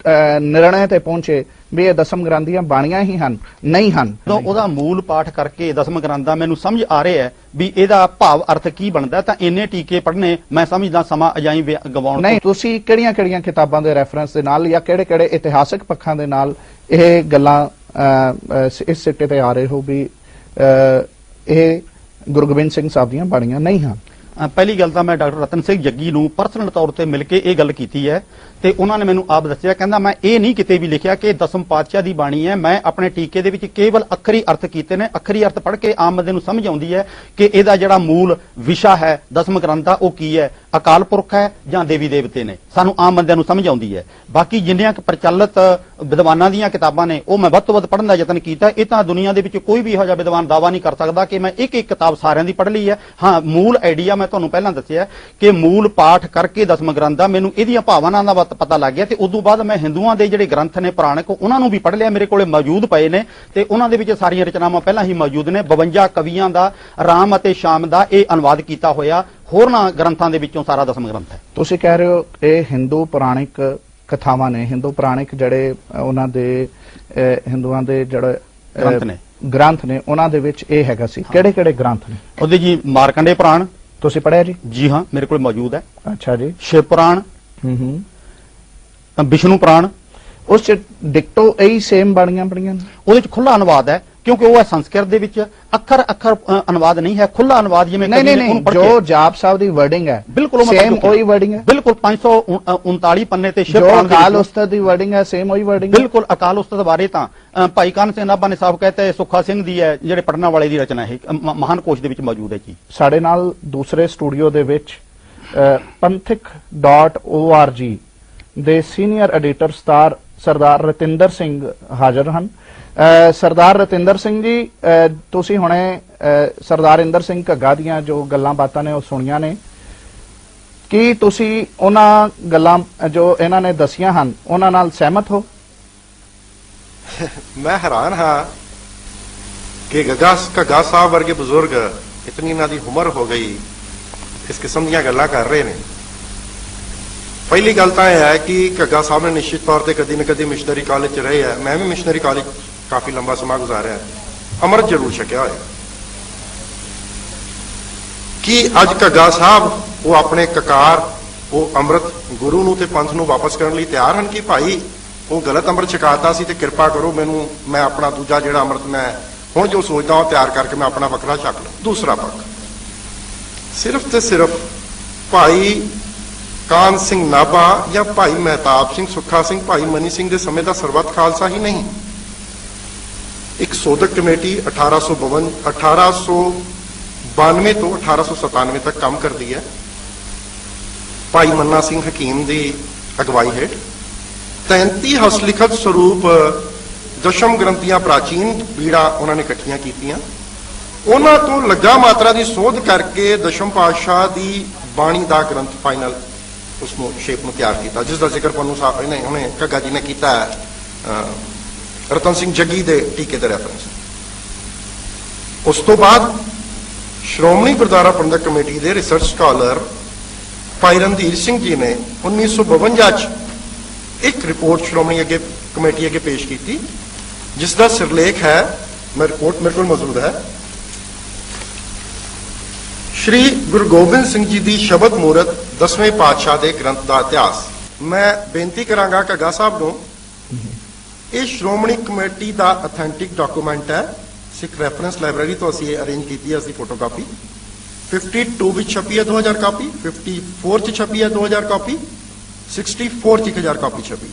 ਨਿਰਣੇ ਤੇ ਪਹੁੰਚੇ ਵੀ ਇਹ 10ਮ ਗ੍ਰੰਥ ਦੀਆਂ ਬਾਣੀਆਂ ਹੀ ਹਨ? ਨਹੀਂ ਹਨ। ਉਹਦਾ ਮੂਲ ਪਾਠ ਕਰਕੇ 10ਮ ਗ੍ਰੰਥ ਦਾ ਮੈਨੂੰ ਸਮਝ ਆ ਰਿਹਾ ਹੈ ਵੀ ਇਹਦਾ ਭਾਵ ਅਰਥ ਕੀ ਬਣਦਾ, ਤਾਂ ਇੰਨੇ ਟੀਕੇ ਪੜ੍ਹਨੇ ਮੈਂ ਸਮਝਦਾ ਸਮਾਂ ਅਜਾਈ ਗਵਾਉਣ। ਨਹੀਂ, ਤੁਸੀਂ ਕਿਹੜੀਆਂ ਕਿਤਾਬਾਂ ਦੇ ਰੈਫਰੈਂਸ ਦੇ ਨਾਲ ਜਾਂ ਕਿਹੜੇ ਇਤਿਹਾਸਕ ਪੱਖਾਂ ਦੇ ਨਾਲ ਇਹ ਗੱਲਾਂ ਇਸ ਸਿੱਟੇ ਤੇ ਆ ਰਹੇ ਹੋ ਵੀ ਇਹ ਗੁਰੂ ਗੋਬਿੰਦ ਸਿੰਘ ਸਾਹਿਬ ਦੀਆਂ ਬਾਣੀਆਂ ਨਹੀਂ ਹਨ? ਪਹਿਲੀ ਗੱਲ ਤਾਂ ਮੈਂ ਡਾਕਟਰ ਰਤਨ ਸਿੰਘ ਜੱਗੀ ਨੂੰ ਪਰਸਨਲ ਤੌਰ ਤੇ ਮਿਲ ਕੇ ਇਹ ਗੱਲ ਕੀਤੀ ਹੈ ਤੇ ਉਹਨਾਂ ਨੇ ਮੈਨੂੰ ਆਪ ਦੱਸਿਆ, ਕਹਿੰਦਾ ਮੈਂ ਇਹ ਨਹੀਂ ਕਿਤੇ ਵੀ ਲਿਖਿਆ ਕਿ ਦਸਮ ਪਾਤਸ਼ਾਹ ਦੀ ਬਾਣੀ ਹੈ, ਮੈਂ ਆਪਣੇ ਟੀਕੇ ਦੇ ਵਿੱਚ ਕੇਵਲ ਅੱਖਰੀ ਅਰਥ ਕੀਤੇ ਨੇ। ਅੱਖਰੀ ਅਰਥ ਪੜ੍ਹ ਕੇ ਆਮ ਬੰਦੇ ਨੂੰ ਸਮਝ ਆਉਂਦੀ ਹੈ ਕਿ ਇਹਦਾ ਜਿਹੜਾ ਮੂਲ ਵਿਸ਼ਾ ਹੈ ਦਸਮ ਗ੍ਰੰਥ ਦਾ ਉਹ ਕੀ ਹੈ, ਅਕਾਲ ਪੁਰਖ ਹੈ ਜਾਂ ਦੇਵੀ ਦੇਵਤੇ ਨੇ, ਸਾਨੂੰ ਆਮ ਬੰਦਿਆਂ ਨੂੰ ਸਮਝ ਆਉਂਦੀ ਹੈ। ਬਾਕੀ ਜਿੰਨੀਆਂ ਕਿ ਪ੍ਰਚਲਿਤ ਵਿਦਵਾਨਾਂ ਦੀਆਂ ਕਿਤਾਬਾਂ ਨੇ ਉਹ ਮੈਂ ਵੱਧ ਤੋਂ ਵੱਧ ਪੜ੍ਹਨ ਦਾ ਯਤਨ ਕੀਤਾ। ਇਹ ਤਾਂ ਦੁਨੀਆ ਦੇ ਵਿੱਚ ਕੋਈ ਵੀ ਇਹੋ ਜਿਹਾ ਵਿਦਵਾਨ ਦਾਵਾ ਨਹੀਂ ਕਰ ਸਕਦਾ ਕਿ ਮੈਂ ਇੱਕ ਇੱਕ ਕਿਤਾਬ ਸਾਰਿਆਂ ਦੀ ਪੜ੍ਹ ਲਈ ਹੈ। ਹਾਂ, ਮੂਲ ਆਈਡੀਆ ਮੈਂ ਤੁਹਾਨੂੰ ਪਹਿਲਾਂ ਦੱਸਿਆ ਕਿ ਮੂਲ ਪਾਠ ਕਰਕੇ ਦਸਮ ਗ੍ਰੰਥ ਦਾ ਮੈਨੂੰ ਇਹਦੀਆਂ ਭਾਵਨਾਵਾਂ ਦਾ ਪਤਾ ਲੱਗ ਗਿਆ ਤੇ ਉਸ ਤੋਂ ਬਾਅਦ ਮੈਂ ਹਿੰਦੂਆਂ ਦੇ ਜਿਹੜੇ ਗ੍ਰੰਥ ਨੇ ਪੁਰਾਣਿਕ ਉਹਨਾਂ ਨੂੰ ਵੀ ਪੜ੍ਹ ਲਿਆ, ਮੇਰੇ ਕੋਲੇ ਮੌਜੂਦ ਪਏ ਨੇ ਤੇ ਉਹਨਾਂ ਦੇ ਵਿੱਚ ਸਾਰੀਆਂ ਰਚਨਾਵਾਂ ਪਹਿਲਾਂ ਹੀ ਮੌਜੂਦ ਨੇ। 52 ਕਵੀਆਂ ਦਾ ਰਾਮ ਅਤੇ ਸ਼ਾਮ ਦਾ ਇਹ ਅਨੁਵਾਦ ਕੀਤਾ ਹੋਇਆ ਹੋਰਨਾਂ ਗ੍ਰੰਥਾਂ ਦੇ ਵਿੱਚੋਂ ਸਾਰਾ ਦਸਮ ਗ੍ਰੰਥ ਹੈ। ਤੁਸੀਂ ਕਹਿ ਰਹੇ ਹੋ ਇਹ ਹਿੰਦੂ ਪੁਰਾਣਿਕ ਕਥਾਵਾਂ ਨੇ, ਹਿੰਦੂ ਪੁਰਾਣਿਕ ਜਿਹੜੇ ਉਹਨਾਂ ਦੇ ਹਿੰਦੂਆਂ ਦੇ ਜਿਹੜੇ ਗ੍ਰੰਥ ਨੇ ਉਹਨਾਂ ਦੇ ਵਿੱਚ ਇਹ ਹੈਗਾ ਸੀ। ਕਿਹੜੇ ਕਿਹੜੇ ਗ੍ਰੰਥ ਨੇ ਉਹਦੇ ਜੀ? ਮਾਰਕੰਡੇ ਪੁਰਾਣ ਤੁਸੀਂ ਪੜ੍ਹਿਆ ਜੀ? ਜੀ ਹਾਂ, ਮੇਰੇ ਕੋਲ ਮੌਜੂਦ ਹੈ। ਅੱਛਾ ਜੀ। ਸ਼ਿਵ ਪੁਰਾਣ, ਵਿਸ਼ਨੂੰ ਪੁਰਾਣ, ਉਸ ਚ ਡਿਕਟੋ ਇਹੀ ਸੇਮ ਬਾਣੀਆਂ ਪੜੀਆਂ ਨੇ? ਉਹਦੇ ਚ ਖੁੱਲਾ ਅਨੁਵਾਦ ਹੈ ਕਿਉਂਕਿ ਉਹ ਹੈ ਸੰਸਕ੍ਰਿਤ ਦੇ ਵਿੱਚ, ਅੱਖਰ ਅਨੁਵਾਦ ਨਹੀਂ ਹੈ, ਖੁੱਲਾ ਅਨੁਵਾਦ। ਜਿਵੇਂ ਨਹੀਂ, ਜੋ ਜਾਪ ਸਾਹਿਬ ਦੀ ਵਰਡਿੰਗ ਹੈ ਬਿਲਕੁਲ ਸੇਮ ਉਹੀ ਵਰਡਿੰਗ ਹੈ, ਬਿਲਕੁਲ 539 ਪੰਨੇ ਤੇ ਸ਼ਿਵ ਜੋ ਪੁਰਾਣ ਅਕਾਲ ਉਸਤਤ ਦੀ ਵਰਡਿੰਗ ਹੈ ਸੇਮ ਉਹੀ ਵਰਡਿੰਗ ਹੈ। ਬਿਲਕੁਲ ਅਕਾਲ ਉਸਤਤ ਬਾਰੇ ਤਾਂ ਭਾਈ ਕਾਨ ਸਿੰਘ ਨਾਭਾ ਨੇ ਸਾਫ ਕਹਿਤਾ, ਸੁੱਖਾ ਸਿੰਘ ਦੀ ਹੈ ਜਿਹੜੇ ਪੜਨਾ ਵਾਲੇ ਦੀ ਰਚਨਾ ਹੈ, ਮਹਾਨ ਕੋਸ਼ ਦੇ ਵਿੱਚ ਮੌਜੂਦ ਹੈ ਜੀ। ਸਾਡੇ ਨਾਲ ਦੂਸਰੇ ਸਟੂਡੀਓ ਦੇ ਵਿੱਚ panthik.org ਦੇ ਸੀਨੀਅਰ ਐਡੀਟਰ ਸਰਦਾਰ ਰਤਿੰਦਰ ਸਿੰਘ ਹਾਜ਼ਰ ਹਨ। ਸਰਦਾਰ ਰਤਿੰਦਰ ਸਿੰਘ ਜੀ, ਤੁਸੀਂ ਹੁਣੇ ਸਰਦਾਰ ਇੰਦਰ ਸਿੰਘ ਘੱਗਾ ਦੀਆਂ ਜੋ ਗੱਲਾਂ ਬਾਤਾਂ ਨੇ ਉਹ ਸੁਣੀਆਂ ਨੇ, ਕੀ ਤੁਸੀਂ ਉਹਨਾਂ ਗੱਲਾਂ ਜੋ ਇਹਨਾਂ ਨੇ ਦਸੀਆਂ ਹਨ ਉਹਨਾਂ ਨਾਲ ਸਹਿਮਤ ਹੋ? ਮੈਂ ਹੈਰਾਨ ਹਾਂ ਕਿ ਘੱਗਾ ਸਾਹਿਬ ਵਰਗੇ ਬਜ਼ੁਰਗ ਇਤਨੀ ਇਹਨਾਂ ਦੀ ਉਮਰ ਹੋ ਗਈ ਇਸ ਕਿਸਮ ਦੀਆਂ ਗੱਲਾਂ ਕਰ ਰਹੇ ਨੇ। ਪਹਿਲੀ ਗੱਲ ਤਾਂ ਇਹ ਹੈ ਕਿ ਘੱਗਾ ਸਾਹਿਬ ਨੇ ਨਿਸ਼ਚਿਤ ਤੌਰ ਤੇ ਕਦੀ ਨਾ ਕਦੀ ਮਿਸ਼ਨਰੀ ਕਾਲਜ 'ਚ ਰਹੇ ਆ। ਮੈਂ ਵੀ ਮਿਸ਼ਨਰੀ ਕਾਲਜ ਕਾਫੀ ਲੰਬਾ ਸਮਾਂ ਗੁਜ਼ਾਰਿਆ, ਅੰਮ੍ਰਿਤ ਜ਼ਰੂਰ ਛਕਿਆ ਹੋਇਆ। ਕਿ ਅੱਜ ਘੱਗਾ ਸਾਹਿਬ ਉਹ ਆਪਣੇ ਕਕਾਰ ਉਹ ਅੰਮ੍ਰਿਤ ਗੁਰੂ ਨੂੰ ਤੇ ਪੰਥ ਨੂੰ ਵਾਪਸ ਕਰਨ ਲਈ ਤਿਆਰ ਹਨ ਕਿ ਭਾਈ ਉਹ ਗਲਤ ਅੰਮ੍ਰਿਤ ਛਕਾਤਾ ਸੀ ਤੇ ਕਿਰਪਾ ਕਰੋ ਮੈਂ ਆਪਣਾ ਦੂਜਾ ਜਿਹੜਾ ਅੰਮ੍ਰਿਤ ਮੈਂ ਹੁਣ ਜੋ ਸੋਚਦਾ ਉਹ ਤਿਆਰ ਕਰਕੇ ਮੈਂ ਆਪਣਾ ਵੱਖਰਾ ਛਕ ਲਾਂ। ਦੂਸਰਾ ਪੱਖ ਸਿਰਫ ਤੇ ਸਿਰਫ ਭਾਈ ਕਾਨ ਸਿੰਘ ਨਾਭਾ ਜਾਂ ਭਾਈ ਮਹਿਤਾਬ ਸਿੰਘ, ਸੁੱਖਾ ਸਿੰਘ, ਭਾਈ ਮਨੀ ਸਿੰਘ ਦੇ ਸਮੇਂ ਦਾ ਸਰਬੱਤ ਖਾਲਸਾ ਹੀ ਨਹੀਂ, ਇੱਕ ਸੋਧਕ ਕਮੇਟੀ 1892 ਤੋਂ 1897 ਤੱਕ ਕੰਮ ਕਰਦੀ ਹੈ। ਭਾਈ ਮੰਨਾ ਸਿੰਘ ਹਕੀਮ ਦੀ ਅਗਵਾਈ ਹੇਠ 33 ਹਸਤਲਿਖਤ ਸਰੂਪ ਦਸ਼ਮ ਗ੍ਰੰਥੀਆਂ ਪ੍ਰਾਚੀਨ ਪੀੜਾ ਉਹਨਾਂ ਨੇ ਇਕੱਠੀਆਂ ਕੀਤੀਆਂ। ਉਹਨਾਂ ਤੋਂ ਲੱਗਾ ਮਾਤਰਾ ਦੀ ਸੋਧ ਕਰਕੇ ਦਸ਼ਮ ਪਾਤਸ਼ਾਹ ਦੀ ਬਾਣੀ ਦਾ ਗ੍ਰੰਥ ਫਾਈਨਲ ਉਸਨੂੰ ਸ਼ੇਪ ਨੂੰ ਤਿਆਰ ਕੀਤਾ, ਜਿਸ ਦਾ ਜ਼ਿਕਰ ਪੰਨੂ ਸਾਹਿਬ ਨੇ ਉਹਨੇ ਘੱਗਾ ਜੀ ਨੇ ਕੀਤਾ ਹੈ ਰਤਨ ਸਿੰਘ ਜੱਗੀ ਦੇ ਟੀਕੇ ਦੇ ਰੈਫਰੈਂਸ। ਉਸ ਤੋਂ ਬਾਅਦ ਸ਼੍ਰੋਮਣੀ ਗੁਰਦੁਆਰਾ ਪ੍ਰਬੰਧਕ ਕਮੇਟੀ ਦੇ ਰਿਸਰਚ ਸਕਾਲਰ ਭਾਈ ਰਣਧੀਰ ਸਿੰਘ ਜੀ ਨੇ 1952 ਚ ਇੱਕ ਰਿਪੋਰਟ ਸ਼੍ਰੋਮਣੀ ਕਮੇਟੀ ਅੱਗੇ ਪੇਸ਼ ਕੀਤੀ, ਜਿਸ ਦਾ ਸਿਰਲੇਖ ਹੈ, ਰਿਪੋਰਟ ਮੇਰੇ ਕੋਲ ਮੌਜੂਦ ਹੈ, ਸ਼੍ਰੀ ਗੁਰੂ ਗੋਬਿੰਦ ਸਿੰਘ ਜੀ ਦੀ ਸ਼ਬਦ ਮੂਰਤ 10ਵੇਂ ਪਾਤਸ਼ਾਹ ਦੇ ਗ੍ਰੰਥ ਦਾ ਇਤਿਹਾਸ। ਮੈਂ ਬੇਨਤੀ ਕਰਾਂਗਾ ਘੱਗਾ ਸਾਹਿਬ ਨੂੰ, ਇਹ ਸ਼੍ਰੋਮਣੀ ਕਮੇਟੀ ਦਾ ਅਥੈਂਟਿਕ ਡਾਕੂਮੈਂਟ ਹੈ, ਸਿੱਖ ਰੈਫਰੈਂਸ ਲਾਇਬ੍ਰੇਰੀ ਤੋਂ ਅਸੀਂ ਇਹ ਅਰੇਂਜ ਕੀਤੀ ਹੈ, ਅਸੀਂ ਫੋਟੋਕਾਪੀ 52 ਵਿੱਚ ਛਪੀ ਹੈ 2000 ਕਾਪੀ, 54 ਚ ਛਪੀ ਹੈ 2000 ਕਾਪੀ, 64 ਚ 1000 ਕਾਪੀ ਛਪੀ।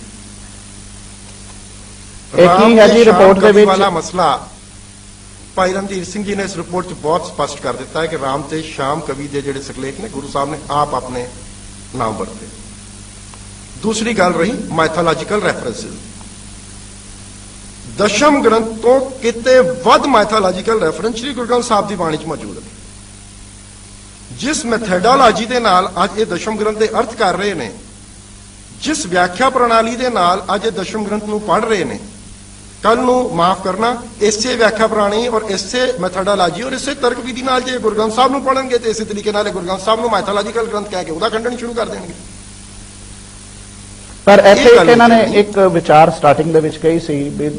ਇਹ ਕੀ ਹੈ ਜੀ ਰਿਪੋਰਟ ਦੇ ਵਿੱਚ ਵਾਲਾ ਮਸਲਾ ਭਾਈ ਰਣਧੀਰ ਸਿੰਘ ਜੀ ਨੇ ਇਸ ਰਿਪੋਰਟ 'ਚ ਬਹੁਤ ਸਪਸ਼ਟ ਕਰ ਦਿੱਤਾ ਹੈ ਕਿ ਰਾਮ ਤੇ ਸ਼ਾਮ ਕਵੀ ਦੇ ਜਿਹੜੇ ਸਿਰਲੇਖ ਨੇ ਗੁਰੂ ਸਾਹਿਬ ਨੇ ਆਪ ਆਪਣੇ ਨਾਮ ਵਰਤੇ। ਦੂਸਰੀ ਗੱਲ ਰਹੀ ਮਾਈਥੋਲੋਜੀਕਲ ਰੈਫਰੈਂਸਿਸ, ਦਸ਼ਮ ਗ੍ਰੰਥ ਤੋਂ ਕਿਤੇ ਵੱਧ ਮਾਈਥੋਲੋਜੀਕਲ ਰੈਫਰੈਂਸ ਸ੍ਰੀ ਗੁਰੂ ਗ੍ਰੰਥ ਸਾਹਿਬ ਦੀ ਬਾਣੀ 'ਚ ਮੌਜੂਦ ਹੈ। ਜਿਸ ਮੈਥੋਡੋਲੋਜੀ ਦੇ ਨਾਲ ਅੱਜ ਇਹ ਦਸ਼ਮ ਗ੍ਰੰਥ ਦੇ ਅਰਥ ਕਰ ਰਹੇ ਨੇ, ਜਿਸ ਵਿਆਖਿਆ ਪ੍ਰਣਾਲੀ ਦੇ ਨਾਲ ਅੱਜ ਇਹ ਦਸ਼ਮ ਗ੍ਰੰਥ ਨੂੰ ਪੜ੍ਹ ਰਹੇ ਨੇ, ਕੱਲ ਨੂੰ ਮਾਫ ਕਰਨਾ ਇਸੇ ਵਿਆਖਿਆ ਪ੍ਰਣਾਲੀ ਔਰ ਇਸੇ ਮੈਥੋਡੋਲੋਜੀ ਔਰ ਇਸੇ ਤਰਕ ਵਿਧੀ ਨਾਲ ਜੇ ਗੁਰੂ ਗ੍ਰੰਥ ਸਾਹਿਬ ਨੂੰ ਪੜ੍ਹਨਗੇ ਤੇ ਇਸੇ ਤਰੀਕੇ ਨਾਲ ਗੁਰੂ ਗ੍ਰੰਥ ਸਾਹਿਬ ਨੂੰ ਮਾਈਥੋਲੋਜੀਕਲ ਗ੍ਰੰਥ ਕਹਿ ਕੇ ਉਹਦਾ ਖੰਡਨ ਸ਼ੁਰੂ ਕਰ ਦੇਣਗੇ। ਪਰ ਇੱਥੇ ਇਹਨਾਂ ਨੇ ਇੱਕ ਵਿਚਾਰ ਸਟਾਰਟਿੰਗ ਦੇ ਵਿੱਚ ਕਹੀ ਸੀ ਵੀ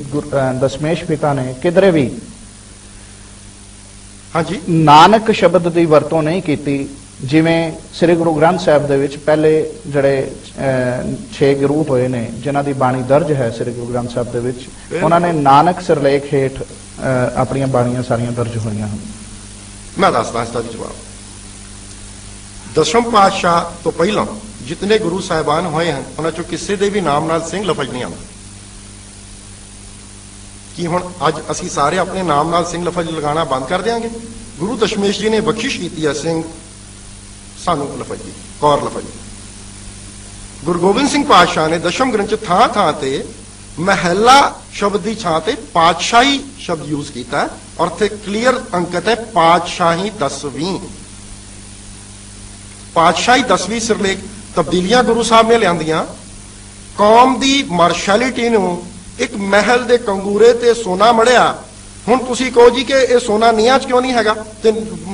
ਦਸ਼ਮੇਸ਼ ਪਿਤਾ ਨੇ ਕਿਧਰੇ ਵੀ ਹਾਂਜੀ ਨਾਨਕ ਸ਼ਬਦ ਦੀ ਵਰਤੋਂ ਨਹੀਂ ਕੀਤੀ, ਜਿਵੇਂ ਸ੍ਰੀ ਗੁਰੂ ਗ੍ਰੰਥ ਸਾਹਿਬ ਦੇ ਵਿੱਚ ਪਹਿਲੇ ਜਿਹੜੇ 6 ਗੁਰੂ ਹੋਏ ਨੇ ਜਿਨ੍ਹਾਂ ਦੀ ਬਾਣੀ ਦਰਜ ਹੈ ਸ੍ਰੀ ਗੁਰੂ ਗ੍ਰੰਥ ਸਾਹਿਬ ਦੇ ਵਿੱਚ, ਉਹਨਾਂ ਨੇ ਨਾਨਕ ਸਿਰਲੇਖ ਹੇਠ ਆਪਣੀਆਂ ਬਾਣੀਆਂ ਸਾਰੀਆਂ ਦਰਜ ਹੋਈਆਂ ਹਨ। ਮੈਂ ਦੱਸਦਾ ਇਸ ਦਾ ਵੀ ਜਵਾਬ। ਦਸ਼ਮ ਪਾਤਸ਼ਾਹ ਤੋਂ ਪਹਿਲਾਂ ਜਿਤਨੇ ਗੁਰੂ ਸਾਹਿਬਾਨ ਹੋਏ ਹਨ ਉਹਨਾਂ ਚੋਂ ਕਿਸੇ ਦੇ ਵੀ ਨਾਮ ਨਾਲ ਸਿੰਘ ਲਫ਼ਜ਼ ਨਹੀਂ ਆਉਂਦਾ। ਕੀ ਹੁਣ ਅੱਜ ਅਸੀਂ ਸਾਰੇ ਆਪਣੇ ਨਾਮ ਨਾਲ ਸਿੰਘ ਲਫ਼ਜ਼ ਲਗਾਉਣਾ ਬੰਦ ਕਰ ਦਿਆਂਗੇ? ਗੁਰੂ ਦਸ਼ਮੇਸ਼ ਜੀ ਨੇ ਬਖਸ਼ਿਸ਼ ਕੀਤੀ ਹੈ ਸਿੰਘ ਸਾਨੂੰ ਲਫ਼ਜ਼ ਦੀ, ਕੌਰ ਲਫ਼ਜ਼ ਦੀ। ਗੁਰੂ ਗੋਬਿੰਦ ਸਿੰਘ ਪਾਤਸ਼ਾਹ ਨੇ ਦਸ਼ਮ ਗ੍ਰੰਥ 'ਚ ਥਾਂ ਥਾਂ ਤੇ ਮਹਿਲਾ ਸ਼ਬਦ ਦੀ ਥਾਂ ਤੇ ਪਾਤਸ਼ਾਹੀ ਸ਼ਬਦ ਯੂਜ਼ ਕੀਤਾ ਹੈ ਔਰ ਇੱਥੇ ਕਲੀਅਰ ਅੰਕਿਤ ਹੈ ਪਾਤਸ਼ਾਹੀ 10ਵੀਂ। ਪਾਤਸ਼ਾਹੀ 10ਵੀਂ ਸਿਰਲੇਖ ਤਬਦੀਲੀਆਂ ਗੁਰੂ ਸਾਹਿਬ ਨੇ ਲਿਆਂਦੀਆਂ। ਕੌਮ ਦੀ ਮਾਰਸ਼ੈਲਿਟੀ ਨੂੰ ਇੱਕ ਮਹਿਲ ਦੇ ਕੰਗੂਰੇ ਤੇ ਸੋਨਾ ਮੜਿਆ। ਹੁਣ ਤੁਸੀਂ ਕਹੋ ਜੀ ਕਿ ਇਹ ਸੋਨਾ ਨੀਹਾਂ 'ਚ ਕਿਉਂ ਨਹੀਂ ਹੈਗਾ ਤੇ